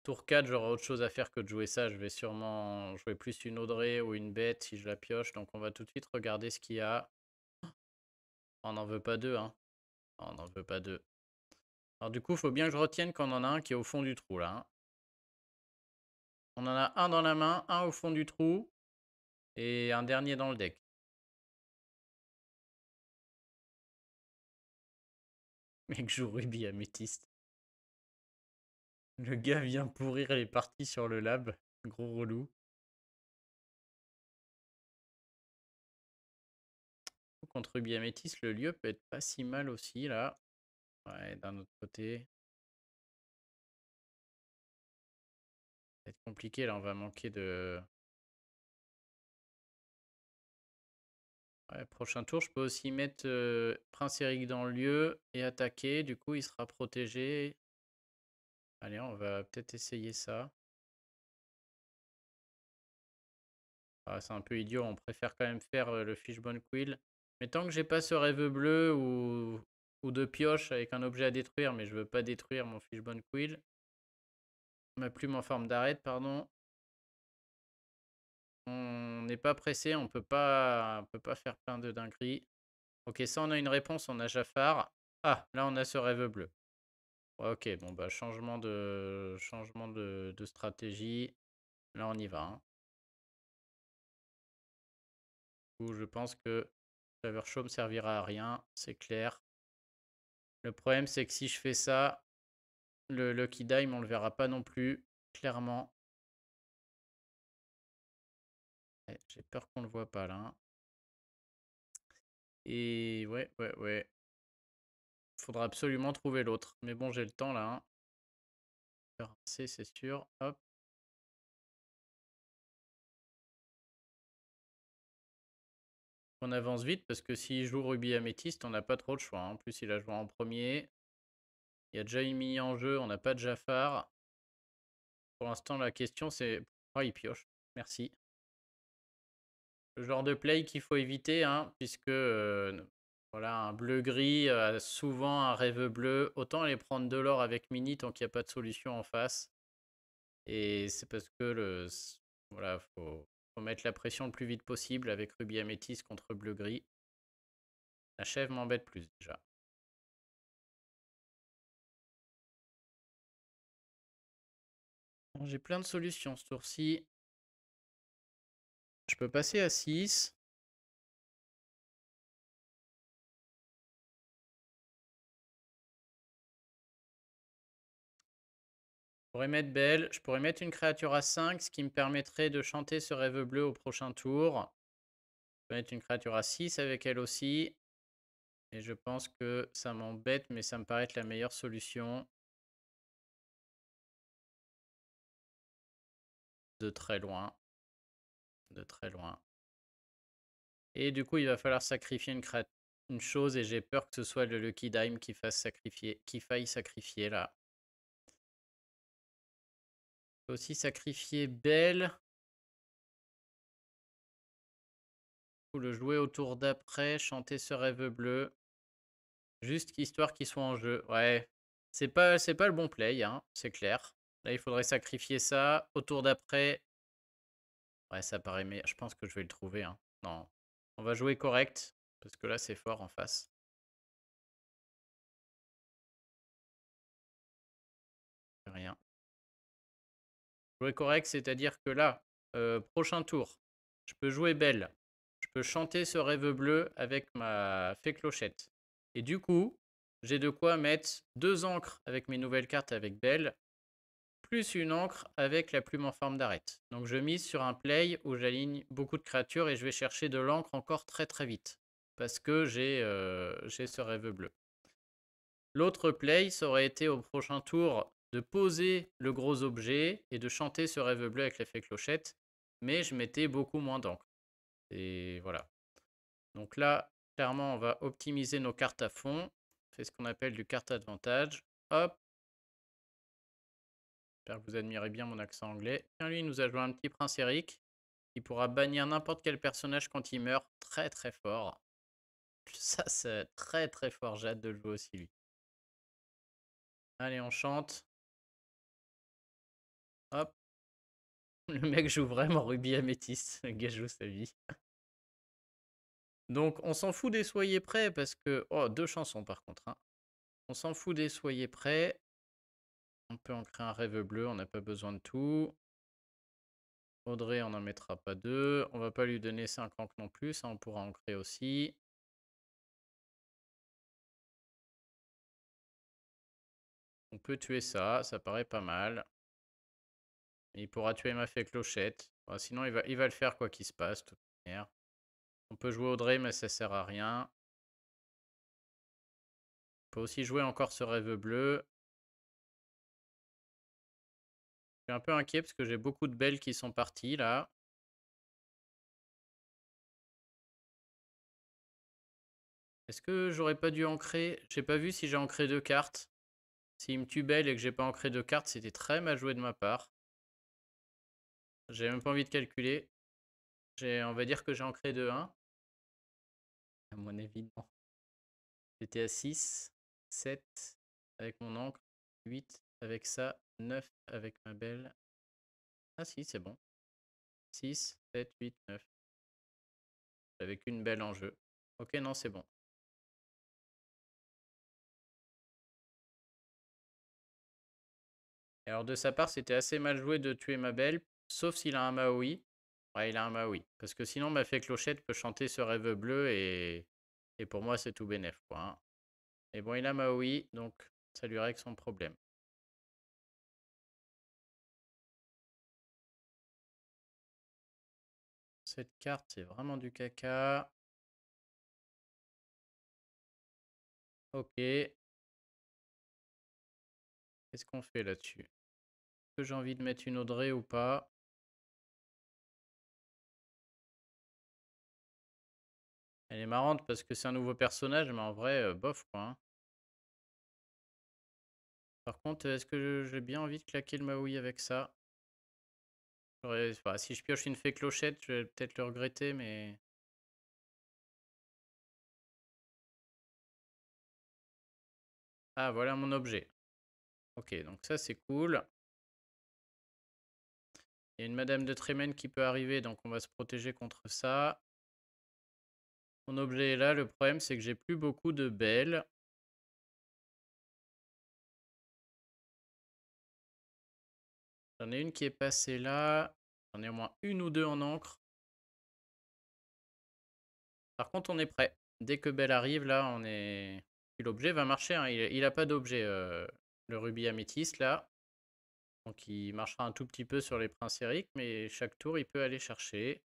Tour 4, j'aurai autre chose à faire que de jouer ça. Je vais sûrement jouer plus une Audrey ou une bête si je la pioche. Donc on va tout de suite regarder ce qu'il y a. On n'en veut pas deux, hein. On n'en veut pas deux. Alors du coup, il faut bien que je retienne qu'on en a un qui est au fond du trou là, hein. On en a un dans la main, un au fond du trou et un dernier dans le deck. Mec joue Ruby Améthyste. Le gars vient pourrir les parties sur le lab. Gros relou. Contre Ruby Améthyste, le lieu peut être pas si mal aussi là. Ouais, d'un autre côté. Ça va être compliqué là, on va manquer de... Ouais, prochain tour, je peux aussi mettre Prince Eric dans le lieu et attaquer. Du coup, il sera protégé. Allez, on va peut-être essayer ça. Ah, c'est un peu idiot, on préfère quand même faire le Fishbone Quill. Mais tant que j'ai pas ce rêve bleu ou de pioche avec un objet à détruire, mais je veux pas détruire mon Fishbone Quill. Ma plume en forme d'arête, pardon. On n'est pas pressé, on peut pas faire plein de dingueries. Ok, ça on a une réponse, on a Jafar. Ah, là on a ce rêve bleu. Ok, bon bah changement de stratégie. Là on y va, hein. Du coup, je pense que Clever Show me servira à rien, c'est clair. Le problème c'est que si je fais ça, le Lucky Dime on le verra pas non plus, clairement. Ouais, j'ai peur qu'on le voit pas là, hein. Et ouais. Faudra absolument trouver l'autre. Mais bon, j'ai le temps là, hein. Faire un C, c'est sûr. Hop. On avance vite parce que s'il joue Ruby Améthyste, on n'a pas trop de choix, hein. En plus, il a joué en premier. Il y a déjà une mini en jeu, on n'a pas de Jafar. Pour l'instant, la question c'est... Oh, il pioche. Merci. Le genre de play qu'il faut éviter, hein, puisque voilà, un bleu-gris a souvent un rêve bleu. Autant aller prendre de l'or avec mini tant qu'il n'y a pas de solution en face. Et c'est parce que voilà, faut mettre la pression le plus vite possible avec rubis améthyste contre bleu-gris. La chèvre m'embête plus déjà. Bon, j'ai plein de solutions ce tour-ci. Je peux passer à 6. Je pourrais mettre belle. Je pourrais mettre une créature à 5, ce qui me permettrait de chanter ce rêve bleu au prochain tour. Je peux mettre une créature à 6 avec elle aussi. Et je pense que ça m'embête, mais ça me paraît être la meilleure solution. De très loin. De très loin. Et du coup, il va falloir sacrifier une chose et j'ai peur que ce soit le Lucky Dime qui faille sacrifier là. Il faut aussi sacrifier Belle. Ou le jouer au tour d'après, chanter ce rêve bleu. Juste histoire qu'il soit en jeu. Ouais, c'est pas le bon play, hein, c'est clair. Là, il faudrait sacrifier ça. Au tour d'après, ouais, ça paraît meilleur. Je pense que je vais le trouver, hein. Non, on va jouer correct, parce que là, c'est fort en face. Rien. Jouer correct, c'est-à-dire que là, prochain tour, je peux jouer belle. Je peux chanter ce rêve bleu avec ma fée clochette. Et du coup, j'ai de quoi mettre 2 encres avec mes nouvelles cartes avec belle, plus une encre avec la plume en forme d'arête. Donc je mise sur un play où j'aligne beaucoup de créatures et je vais chercher de l'encre encore très très vite. Parce que j'ai ce rêve bleu. L'autre play, ça aurait été au prochain tour de poser le gros objet et de chanter ce rêve bleu avec l'effet clochette. Mais je mettais beaucoup moins d'encre. Et voilà. Donc là, clairement, on va optimiser nos cartes à fond. On fait ce qu'on appelle du carte avantage. Hop. J'espère que vous admirez bien mon accent anglais. Tiens, lui, il nous a joué un petit prince Eric. Il pourra bannir n'importe quel personnage quand il meurt. Très très fort. Ça, c'est très très fort. J'ai hâte de le jouer aussi, lui. Allez, on chante. Hop. Le mec joue vraiment rubis améthyste. Le gars joue sa vie. Donc, on s'en fout des soyez prêts parce que... Oh, 2 chansons par contre, hein. On s'en fout des soyez prêts. On peut en créer un rêve bleu. On n'a pas besoin de tout. Audrey, on n'en mettra pas 2. On va pas lui donner 5 encres non plus. Ça, on pourra en créer aussi. On peut tuer ça. Ça paraît pas mal. Il pourra tuer ma fée clochette. Bon, sinon, il va le faire quoi qu'il se passe, de toute manière. On peut jouer Audrey, mais ça sert à rien. On peut aussi jouer encore ce rêve bleu. Je suis un peu inquiet parce que j'ai beaucoup de belles qui sont parties là. Est-ce que j'aurais pas dû ancrer? J'ai pas vu si j'ai ancré 2 cartes. S'il me tue belle et que j'ai pas ancré 2 cartes, c'était très mal joué de ma part. J'ai même pas envie de calculer. On va dire que j'ai ancré 2-1. À mon avis, non. J'étais à 6, 7 avec mon encre, 8 avec ça, 9 avec ma belle. Ah si, c'est bon. 6, 7, 8, 9. J'avais qu'une belle en jeu. Ok, non, c'est bon. Et alors de sa part, c'était assez mal joué de tuer ma belle, sauf s'il a un Maui. Ouais, il a un Maui. Parce que sinon, ma fée clochette peut chanter ce rêve bleu et pour moi, c'est tout bénef, quoi, hein. Et bon, il a Maui, donc ça lui règle son problème. Cette carte, c'est vraiment du caca. Ok. Qu'est-ce qu'on fait là-dessus? Est-ce que j'ai envie de mettre une Audrey ou pas? Elle est marrante parce que c'est un nouveau personnage, mais en vrai, bof, quoi, hein. Par contre, est-ce que j'ai bien envie de claquer le Maui avec ça? Enfin, si je pioche une fée clochette, je vais peut-être le regretter, mais... Ah, voilà mon objet. Ok, donc ça, c'est cool. Il y a une Madame de Trémène qui peut arriver, donc on va se protéger contre ça. Mon objet est là, le problème c'est que j'ai plus beaucoup de belles. J'en ai une qui est passée là. J'en ai au moins une ou deux en encre. Par contre, on est prêt. Dès que Belle arrive, là, on est... L'objet va marcher, hein. Il a pas d'objet, le rubis améthyste, là. Donc il marchera un tout petit peu sur les princes Eric, mais chaque tour, il peut aller chercher.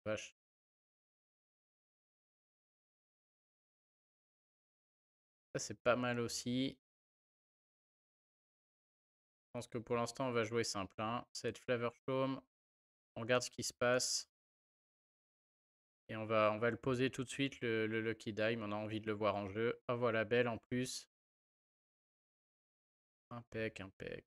Vache. Ça, c'est pas mal aussi. Je pense que pour l'instant, on va jouer simple, hein. Cette Flavor Chaume, on regarde ce qui se passe. Et on va le poser tout de suite, le Lucky Dime. On a envie de le voir en jeu. Ah, voilà, Belle en plus. Impec, impec.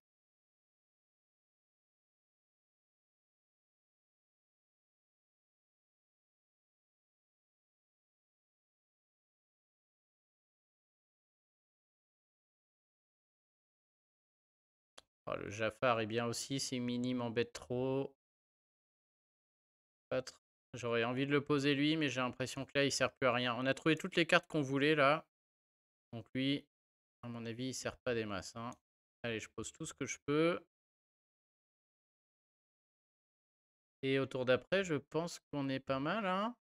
Oh, le Jafar est bien aussi, si Mini m'embête trop. J'aurais envie de le poser lui, mais j'ai l'impression que là, il sert plus à rien. On a trouvé toutes les cartes qu'on voulait là. Donc lui, à mon avis, il sert pas des masses, hein. Allez, je pose tout ce que je peux. Et au tour d'après, je pense qu'on est pas mal, hein.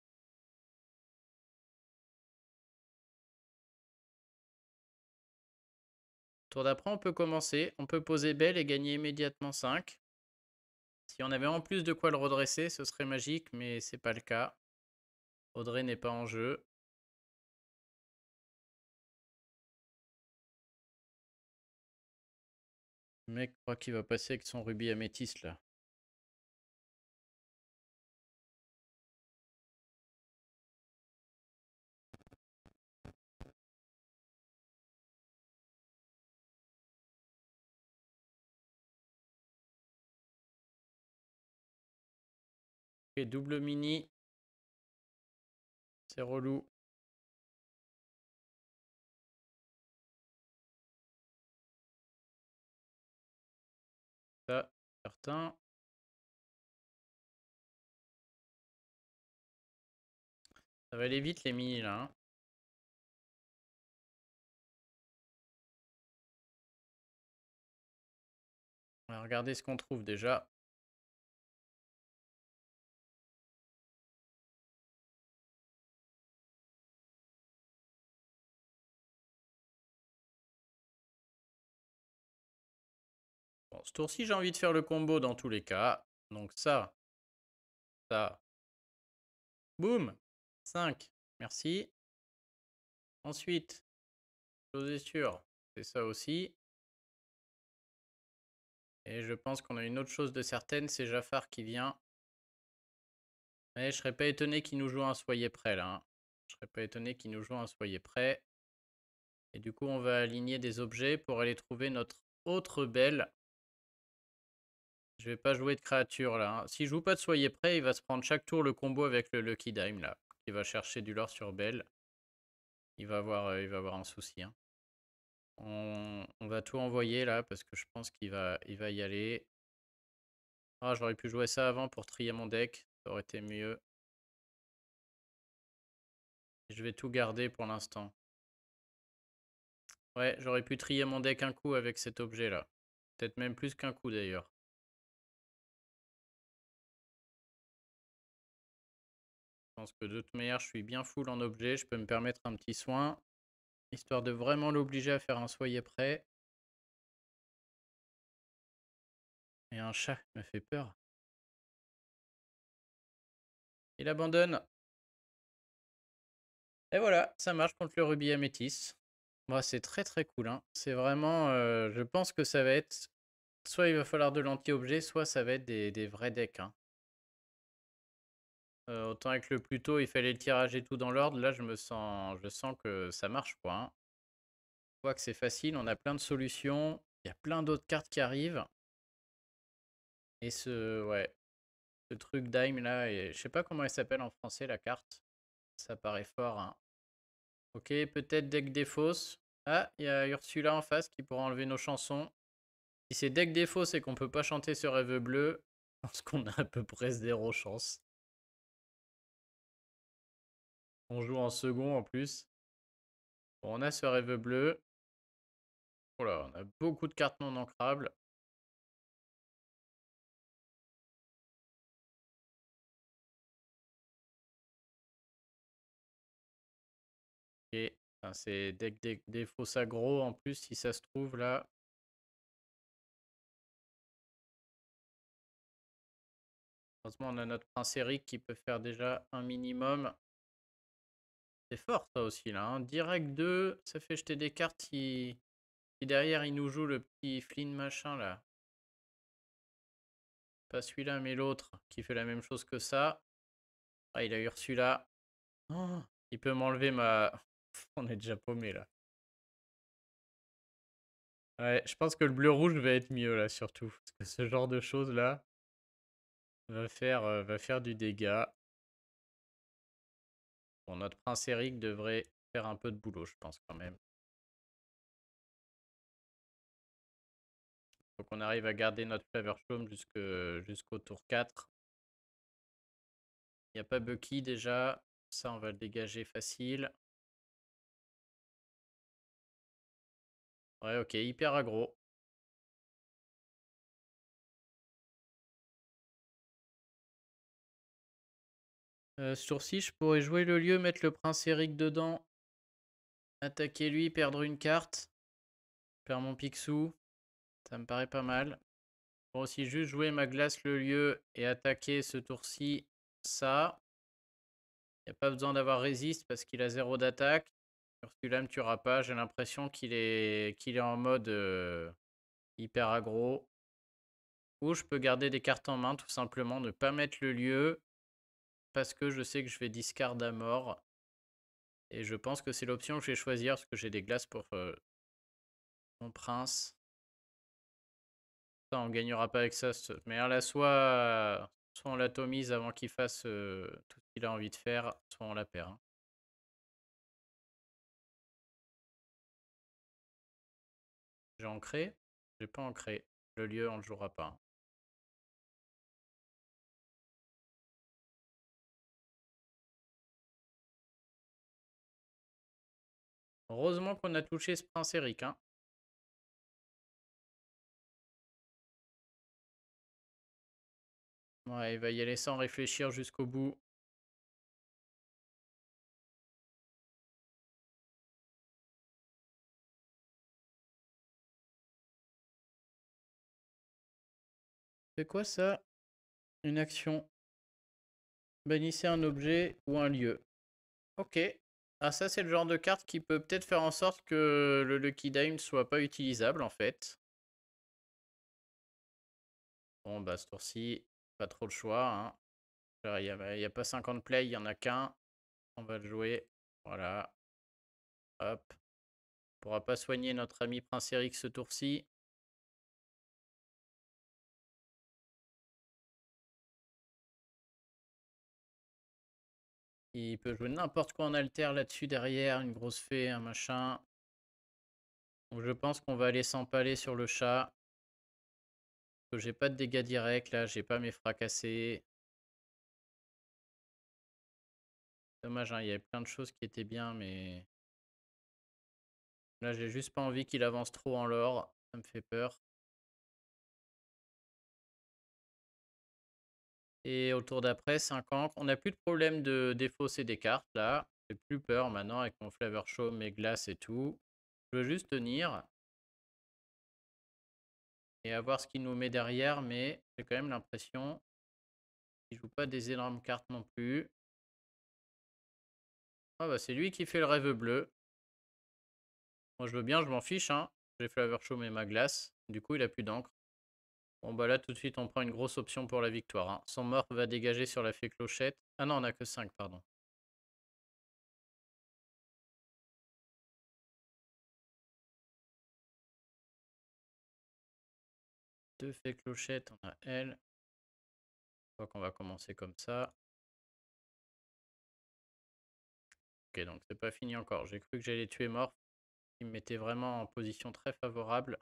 Tour d'après, on peut commencer. On peut poser Belle et gagner immédiatement 5. Si on avait en plus de quoi le redresser, ce serait magique, mais c'est pas le cas. Audrey n'est pas en jeu. Le mec croit qu'il va passer avec son rubis améthyste là. Ok, double mini. C'est relou. Ça, certain. Ça va aller vite les mini là, hein. On va regarder ce qu'on trouve déjà. Bon, ce tour-ci, j'ai envie de faire le combo dans tous les cas. Donc ça, ça, boum, 5. Merci. Ensuite, chose est sûre, c'est ça aussi. Et je pense qu'on a une autre chose de certaine, c'est Jafar qui vient. Mais je serais pas étonné qu'il nous joue un soyez prêt là, hein. Je serais pas étonné qu'il nous joue un soyez prêt. Et du coup, on va aligner des objets pour aller trouver notre autre belle. Je vais pas jouer de créature là, hein. S'il joue pas de soyez prêt, il va se prendre chaque tour le combo avec le Lucky Dime là. Il va chercher du lore sur belle. Il va avoir un souci, hein. On va tout envoyer là parce que je pense qu'il va y aller. Ah, j'aurais pu jouer ça avant pour trier mon deck. Ça aurait été mieux. Je vais tout garder pour l'instant. Ouais, j'aurais pu trier mon deck un coup avec cet objet là. Peut-être même plus qu'un coup d'ailleurs. Je pense que de toute manière, je suis bien full en objet. Je peux me permettre un petit soin. Histoire de vraiment l'obliger à faire un soyez prêt. Et un chat me fait peur. Il abandonne. Et voilà, ça marche contre le rubis améthyste. Moi, c'est très très cool, hein. C'est vraiment... je pense que ça va être... Soit il va falloir de l'anti-objet, soit ça va être des vrais decks, hein. Autant avec le plus tôt, il fallait le tirage et tout dans l'ordre. Là, je sens que ça marche, quoi, hein. Je vois que c'est facile, on a plein de solutions. Il y a plein d'autres cartes qui arrivent. Et ouais, ce truc Dime là, et je sais pas comment elle s'appelle en français la carte. Ça paraît fort, hein. Ok, peut-être deck des fausses. Ah, il y a Ursula en face qui pourra enlever nos chansons. Si c'est deck défaut, c'est qu'on peut pas chanter ce rêve bleu. Parce qu'on a à peu près zéro chance. On joue en second en plus. Bon, on a ce rêve bleu. Voilà, on a beaucoup de cartes non ancrables. Et enfin, c'est deck des fausses aggro en plus, si ça se trouve là. Heureusement, on a notre prince Eric qui peut faire déjà un minimum. C'est fort ça aussi là. Hein. Direct 2, ça fait jeter des cartes si derrière il nous joue le petit Flynn machin là. Pas celui-là mais l'autre qui fait la même chose que ça. Ah, il a Ursula. Oh, il peut m'enlever ma... On est déjà paumé là. Ouais, je pense que le bleu-rouge va être mieux là surtout. Parce que ce genre de choses là va faire du dégât. Bon, notre prince Eric devrait faire un peu de boulot, je pense quand même. Faut qu'on arrive à garder notre Faversham jusqu'au tour 4. Il n'y a pas Bucky déjà. Ça, on va le dégager facile. Ouais, ok, hyper aggro. Ce tour-ci, je pourrais jouer le lieu, mettre le prince Eric dedans. Attaquer lui, perdre une carte. Perdre mon Picsou. Ça me paraît pas mal. Pour aussi juste jouer ma glace le lieu et attaquer ce tour-ci. Ça. Il n'y a pas besoin d'avoir résiste parce qu'il a 0 d'attaque. Ursula me tuera pas. J'ai l'impression qu'il est en mode hyper aggro. Ou je peux garder des cartes en main, tout simplement. Ne pas mettre le lieu. Parce que je sais que je vais discard à mort. Et je pense que c'est l'option que je vais choisir. Parce que j'ai des glaces pour mon prince. Ça, on gagnera pas avec ça. Mais là, soit on l'atomise avant qu'il fasse tout ce qu'il a envie de faire. Soit on la perd. Hein. J'ai ancré. J'ai pas ancré. Le lieu, on le jouera pas. Hein. Heureusement qu'on a touché ce prince Eric. Hein. Ouais, il va y aller sans réfléchir jusqu'au bout. C'est quoi ça? Une action. Bannissez un objet ou un lieu. Ok. Ah, ça, c'est le genre de carte qui peut peut-être faire en sorte que le Lucky Die ne soit pas utilisable, en fait. Bon, bah, ce tour-ci, pas trop le choix. Hein. Il n'y a pas 50 plays, il n'y en a qu'un. On va le jouer. Voilà. Hop. On pourra pas soigner notre ami Prince Eric ce tour-ci. Il peut jouer n'importe quoi en alter là-dessus derrière, une grosse fée, un machin. Donc je pense qu'on va aller s'empaler sur le chat. Que j'ai pas de dégâts directs là, j'ai pas mes fracassés. Dommage, hein, il y avait plein de choses qui étaient bien, mais là j'ai juste pas envie qu'il avance trop en lore. Ça me fait peur. Et au tour d'après, 5 ans, on n'a plus de problème de défausser des cartes là. J'ai plus peur maintenant avec mon Flavor Show, mes glaces et tout. Je veux juste tenir et avoir ce qu'il nous met derrière, mais j'ai quand même l'impression qu'il joue pas des énormes cartes non plus. Ah bah c'est lui qui fait le rêve bleu. Moi je veux bien, je m'en fiche. Hein. J'ai Flavor Show mais ma glace. Du coup il a plus d'encre. Bon bah là tout de suite on prend une grosse option pour la victoire. Hein. Son mort va dégager sur la fée clochette. Ah non on a que 5 pardon. Deux fées clochettes, on a elle. Je crois qu'on va commencer comme ça. Ok donc c'est pas fini encore. J'ai cru que j'allais tuer mort. qui me mettait vraiment en position très favorable.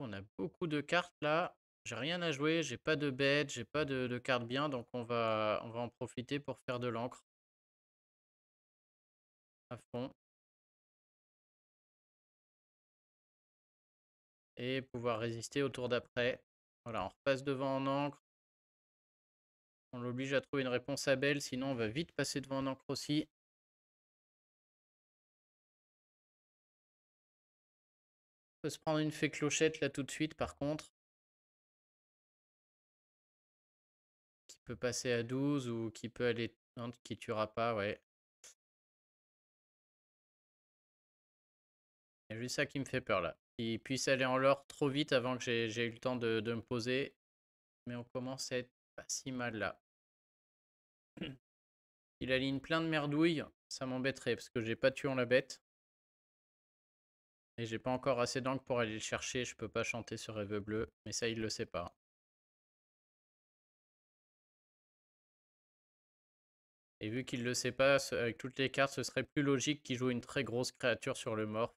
On a beaucoup de cartes là. J'ai rien à jouer, j'ai pas de bête, j'ai pas de cartes bien, donc on va en profiter pour faire de l'encre à fond et pouvoir résister au tour d'après. Voilà, on repasse devant en encre. On l'oblige à trouver une réponse à belle, sinon on va vite passer devant en encre aussi. On peut se prendre une fée clochette là tout de suite par contre, qui peut passer à 12 ou qui peut aller... Non, qui tuera pas, ouais. Il y a juste ça qui me fait peur là. Il puisse aller en l'or trop vite avant que j'ai eu le temps de me poser. Mais on commence à être pas si mal là. Il aligne plein de merdouilles, ça m'embêterait parce que j'ai pas tué en la bête. Et j'ai pas encore assez d'encre pour aller le chercher, je peux pas chanter sur Rêve Bleu, mais ça il le sait pas. Et vu qu'il le sait pas, avec toutes les cartes, ce serait plus logique qu'il joue une très grosse créature sur le mort.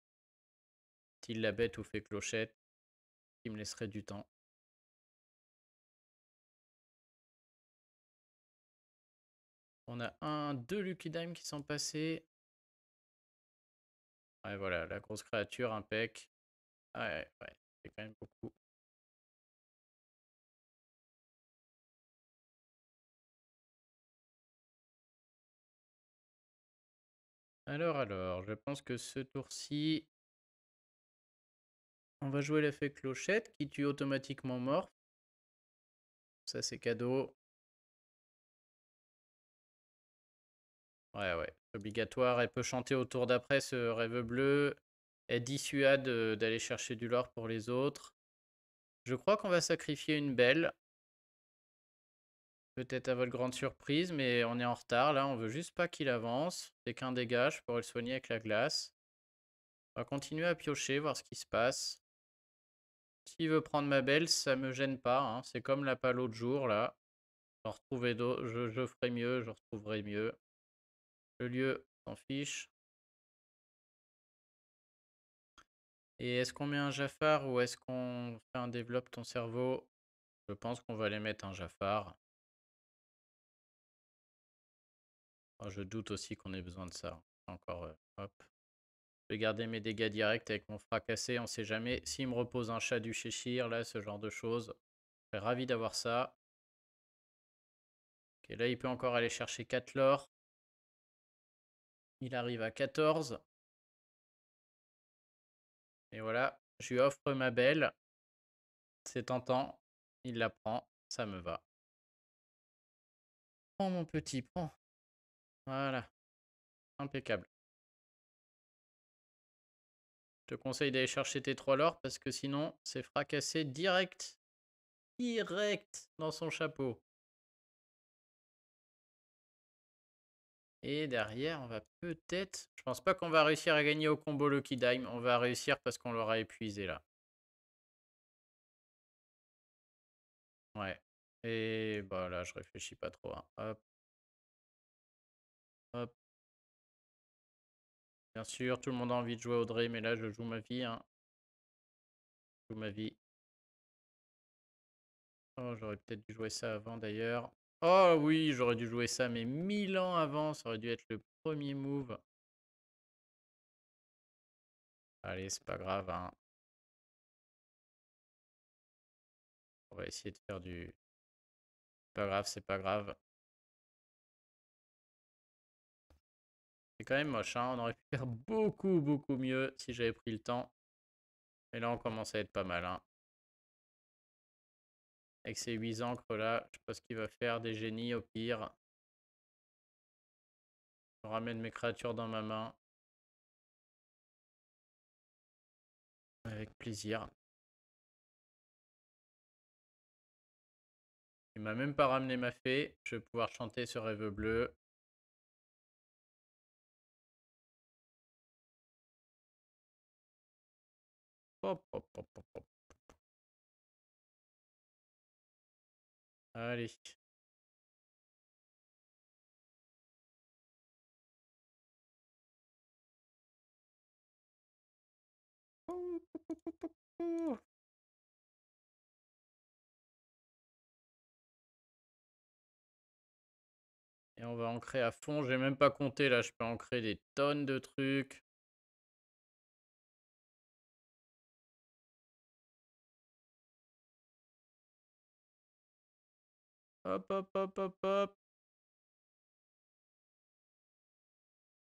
S'il la bête ou fait clochette, qui me laisserait du temps. On a deux Lucky Dime qui sont passés. Ouais, voilà, la grosse créature, impec. Ouais, ouais, c'est quand même beaucoup. Alors, je pense que ce tour-ci, on va jouer l'effet clochette qui tue automatiquement mort. Ça, c'est cadeau. Ouais, ouais, obligatoire. Elle peut chanter au tour d'après ce rêve bleu. Elle dissuade d'aller chercher du lore pour les autres. Je crois qu'on va sacrifier une belle. Peut-être à votre grande surprise, mais on est en retard là. On veut juste pas qu'il avance. C'est qu'un dégage pour le soigner avec la glace. On va continuer à piocher, voir ce qui se passe. S'il veut prendre ma belle, ça me gêne pas, hein. C'est comme la pas l'autre jour là. Je ferai mieux, je retrouverai mieux. Le lieu, s'en fiche. Et est-ce qu'on met un Jafar ou est-ce qu'on fait un développe ton cerveau? Je pense qu'on va aller mettre un Jafar. Oh, je doute aussi qu'on ait besoin de ça. Encore, hop. Je vais garder mes dégâts directs avec mon fracassé. On sait jamais. S'il me repose un chat du Cheshire, là, ce genre de choses. Je serais ravi d'avoir ça. Ok, là, il peut encore aller chercher 4 lore. Il arrive à 14. Et voilà, je lui offre ma belle. C'est tentant. Il la prend. Ça me va. Prends mon petit, prends. Voilà. Impeccable. Je te conseille d'aller chercher tes 3 lore parce que sinon, c'est fracassé direct. Direct dans son chapeau. Et derrière, on va peut-être... Je pense pas qu'on va réussir à gagner au combo Lucky Dime. On va réussir parce qu'on l'aura épuisé là. Ouais. Et bah là, je réfléchis pas trop, hein. Hop. Hop. Bien sûr, tout le monde a envie de jouer Audrey, mais là, je joue ma vie, hein. Je joue ma vie. Oh, j'aurais peut-être dû jouer ça avant d'ailleurs. Oh oui, j'aurais dû jouer ça, mais 1000 ans avant. Ça aurait dû être le premier move. Allez, c'est pas grave, hein. On va essayer de faire du... Pas grave, c'est pas grave. C'est quand même moche, hein. On aurait pu faire beaucoup, beaucoup mieux si j'avais pris le temps. Et là, on commence à être pas mal, hein. Avec ces 8 encres là, je sais pas ce qu'il va faire. Des génies au pire. Je ramène mes créatures dans ma main. Avec plaisir. Il m'a même pas ramené ma fée. Je vais pouvoir chanter ce rêve bleu. Hop, hop, hop, hop, hop. Allez. Et on va ancrer à fond. J'ai même pas compté là, je peux ancrer des tonnes de trucs. Hop, hop, hop, hop, hop.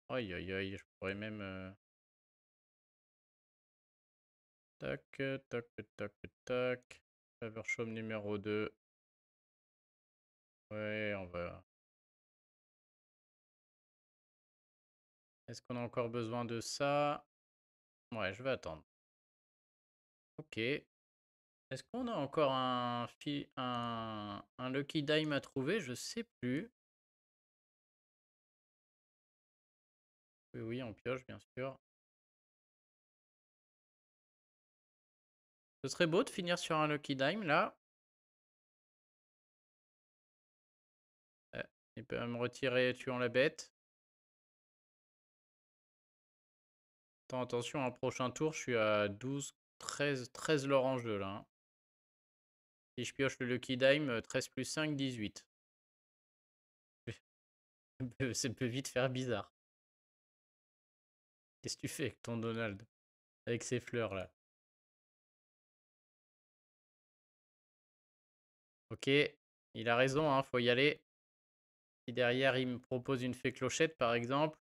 Aïe, aïe, aïe, je pourrais même... Tac, tac, tac, tac. Faversham numéro 2. Ouais, on va... Est-ce qu'on a encore besoin de ça? Ouais, je vais attendre. Ok. Est-ce qu'on a encore un Lucky Dime à trouver? Je sais plus. Oui, oui, on pioche, bien sûr. Ce serait beau de finir sur un Lucky Dime, là. Il peut me retirer tuant la bête. Attention, un prochain tour, je suis à 12, 13 l'or en jeu, là. Hein. Si je pioche le Lucky Dime, 13 plus 5, 18. Ça peut vite faire bizarre. Qu'est-ce que tu fais avec ton Donald? Avec ses fleurs, là. Ok, il a raison, hein, faut y aller. Si derrière, il me propose une fée clochette, par exemple,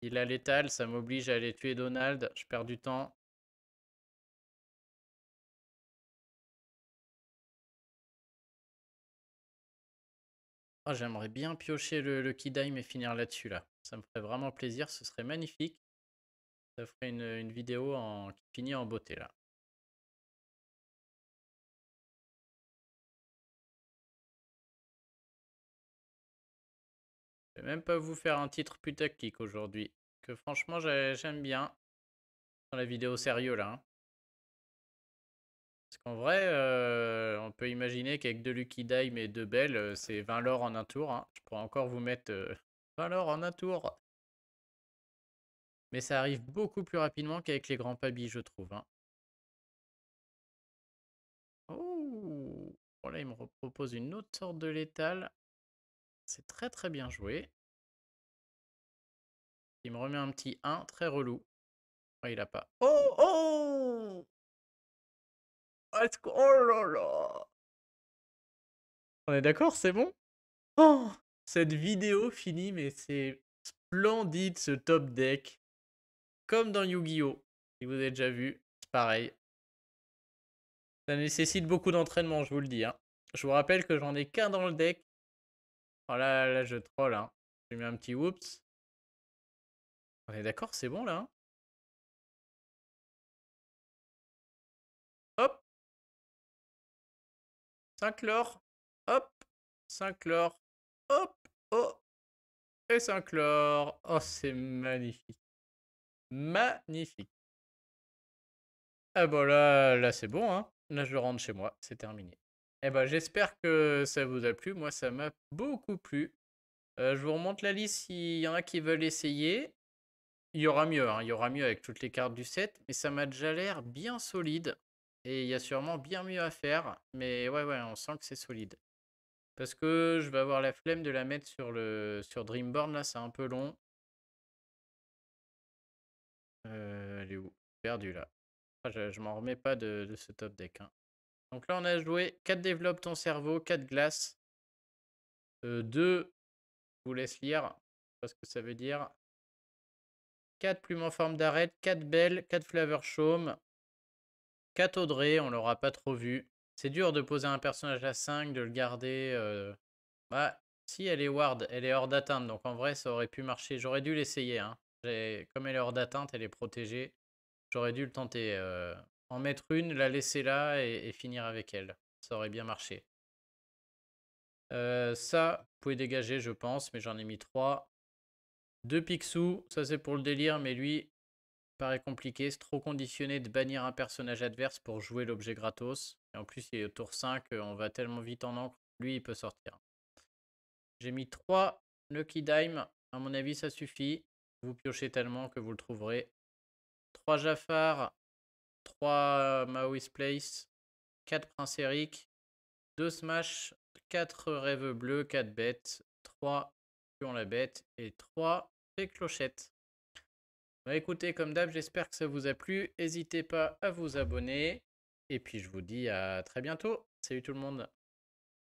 il a létal, ça m'oblige à aller tuer Donald. Je perds du temps. Oh, j'aimerais bien piocher le Lucky Dime et finir là-dessus, là. Ça me ferait vraiment plaisir, ce serait magnifique. Ça ferait une vidéo qui finit en beauté, là. Je vais même pas vous faire un titre putaclic aujourd'hui. Que franchement, j'aime bien. Dans la vidéo sérieux, là. Hein. Parce qu'en vrai, on peut imaginer qu'avec 2 Lucky Dime et 2 belles, c'est 20 l'or en un tour. Hein. Je pourrais encore vous mettre 20 l'or en un tour. Mais ça arrive beaucoup plus rapidement qu'avec les grands pabis, je trouve. Hein. Oh, bon, là, il me propose une autre sorte de létal. C'est très très bien joué. Il me remet un petit 1, très relou. Oh, il a pas. Oh, oh, oh là là. On est d'accord, c'est bon? Oh, cette vidéo finit, mais c'est splendide ce top deck. Comme dans Yu-Gi-Oh! Si vous avez déjà vu, c'est pareil. Ça nécessite beaucoup d'entraînement, je vous le dis. Hein. Je vous rappelle que j'en ai qu'un dans le deck. Oh là, je troll. Hein. J'ai mis un petit whoops. On est d'accord, c'est bon là. Hein. Hop, 5 l'or. Hop, 5 l'or. Hop, oh, et 5 l'or. Oh, c'est magnifique. Magnifique. Ah bah là c'est bon. Hein. Là, je rentre chez moi. C'est terminé. Eh ben, j'espère que ça vous a plu. Moi, ça m'a beaucoup plu. Je vous remonte la liste s'il y en a qui veulent essayer. Il y aura mieux, hein, il y aura mieux avec toutes les cartes du set, mais ça m'a déjà l'air bien solide. Et il y a sûrement bien mieux à faire. Mais ouais, ouais, on sent que c'est solide. Parce que je vais avoir la flemme de la mettre sur Dreamborn, là, c'est un peu long. Elle est où? Perdu là. Ah, je m'en remets pas de ce top deck. Hein. Donc là, on a joué 4 développe ton cerveau, 4 glaces. 2 vous laisse lire. Je sais pas ce que ça veut dire. 4 plumes en forme d'arête, 4 belles, 4 flavor chaume, 4 Audrey, on l'aura pas trop vu. C'est dur de poser un personnage à 5, de le garder. Bah, si elle est ward, elle est hors d'atteinte, donc en vrai ça aurait pu marcher. J'aurais dû l'essayer. Hein. Comme elle est hors d'atteinte, elle est protégée. J'aurais dû le tenter. En mettre une, la laisser là et finir avec elle. Ça aurait bien marché. Ça, vous pouvez dégager, je pense, mais j'en ai mis 3. 2 Picsou, ça c'est pour le délire, mais lui, paraît compliqué. C'est trop conditionné de bannir un personnage adverse pour jouer l'objet gratos. Et en plus, il est au tour 5, on va tellement vite en encre. Lui, il peut sortir. J'ai mis 3 Lucky Dime. À mon avis, ça suffit. Vous piochez tellement que vous le trouverez. 3 Jafar. 3 Maoist Place, 4 Prince Eric, 2 Smash, 4 Rêves Bleus, 4 bêtes, 3 Pion la bête et 3 Fée Clochette. Bah écoutez, comme d'hab, j'espère que ça vous a plu. N'hésitez pas à vous abonner. Et puis je vous dis à très bientôt. Salut tout le monde.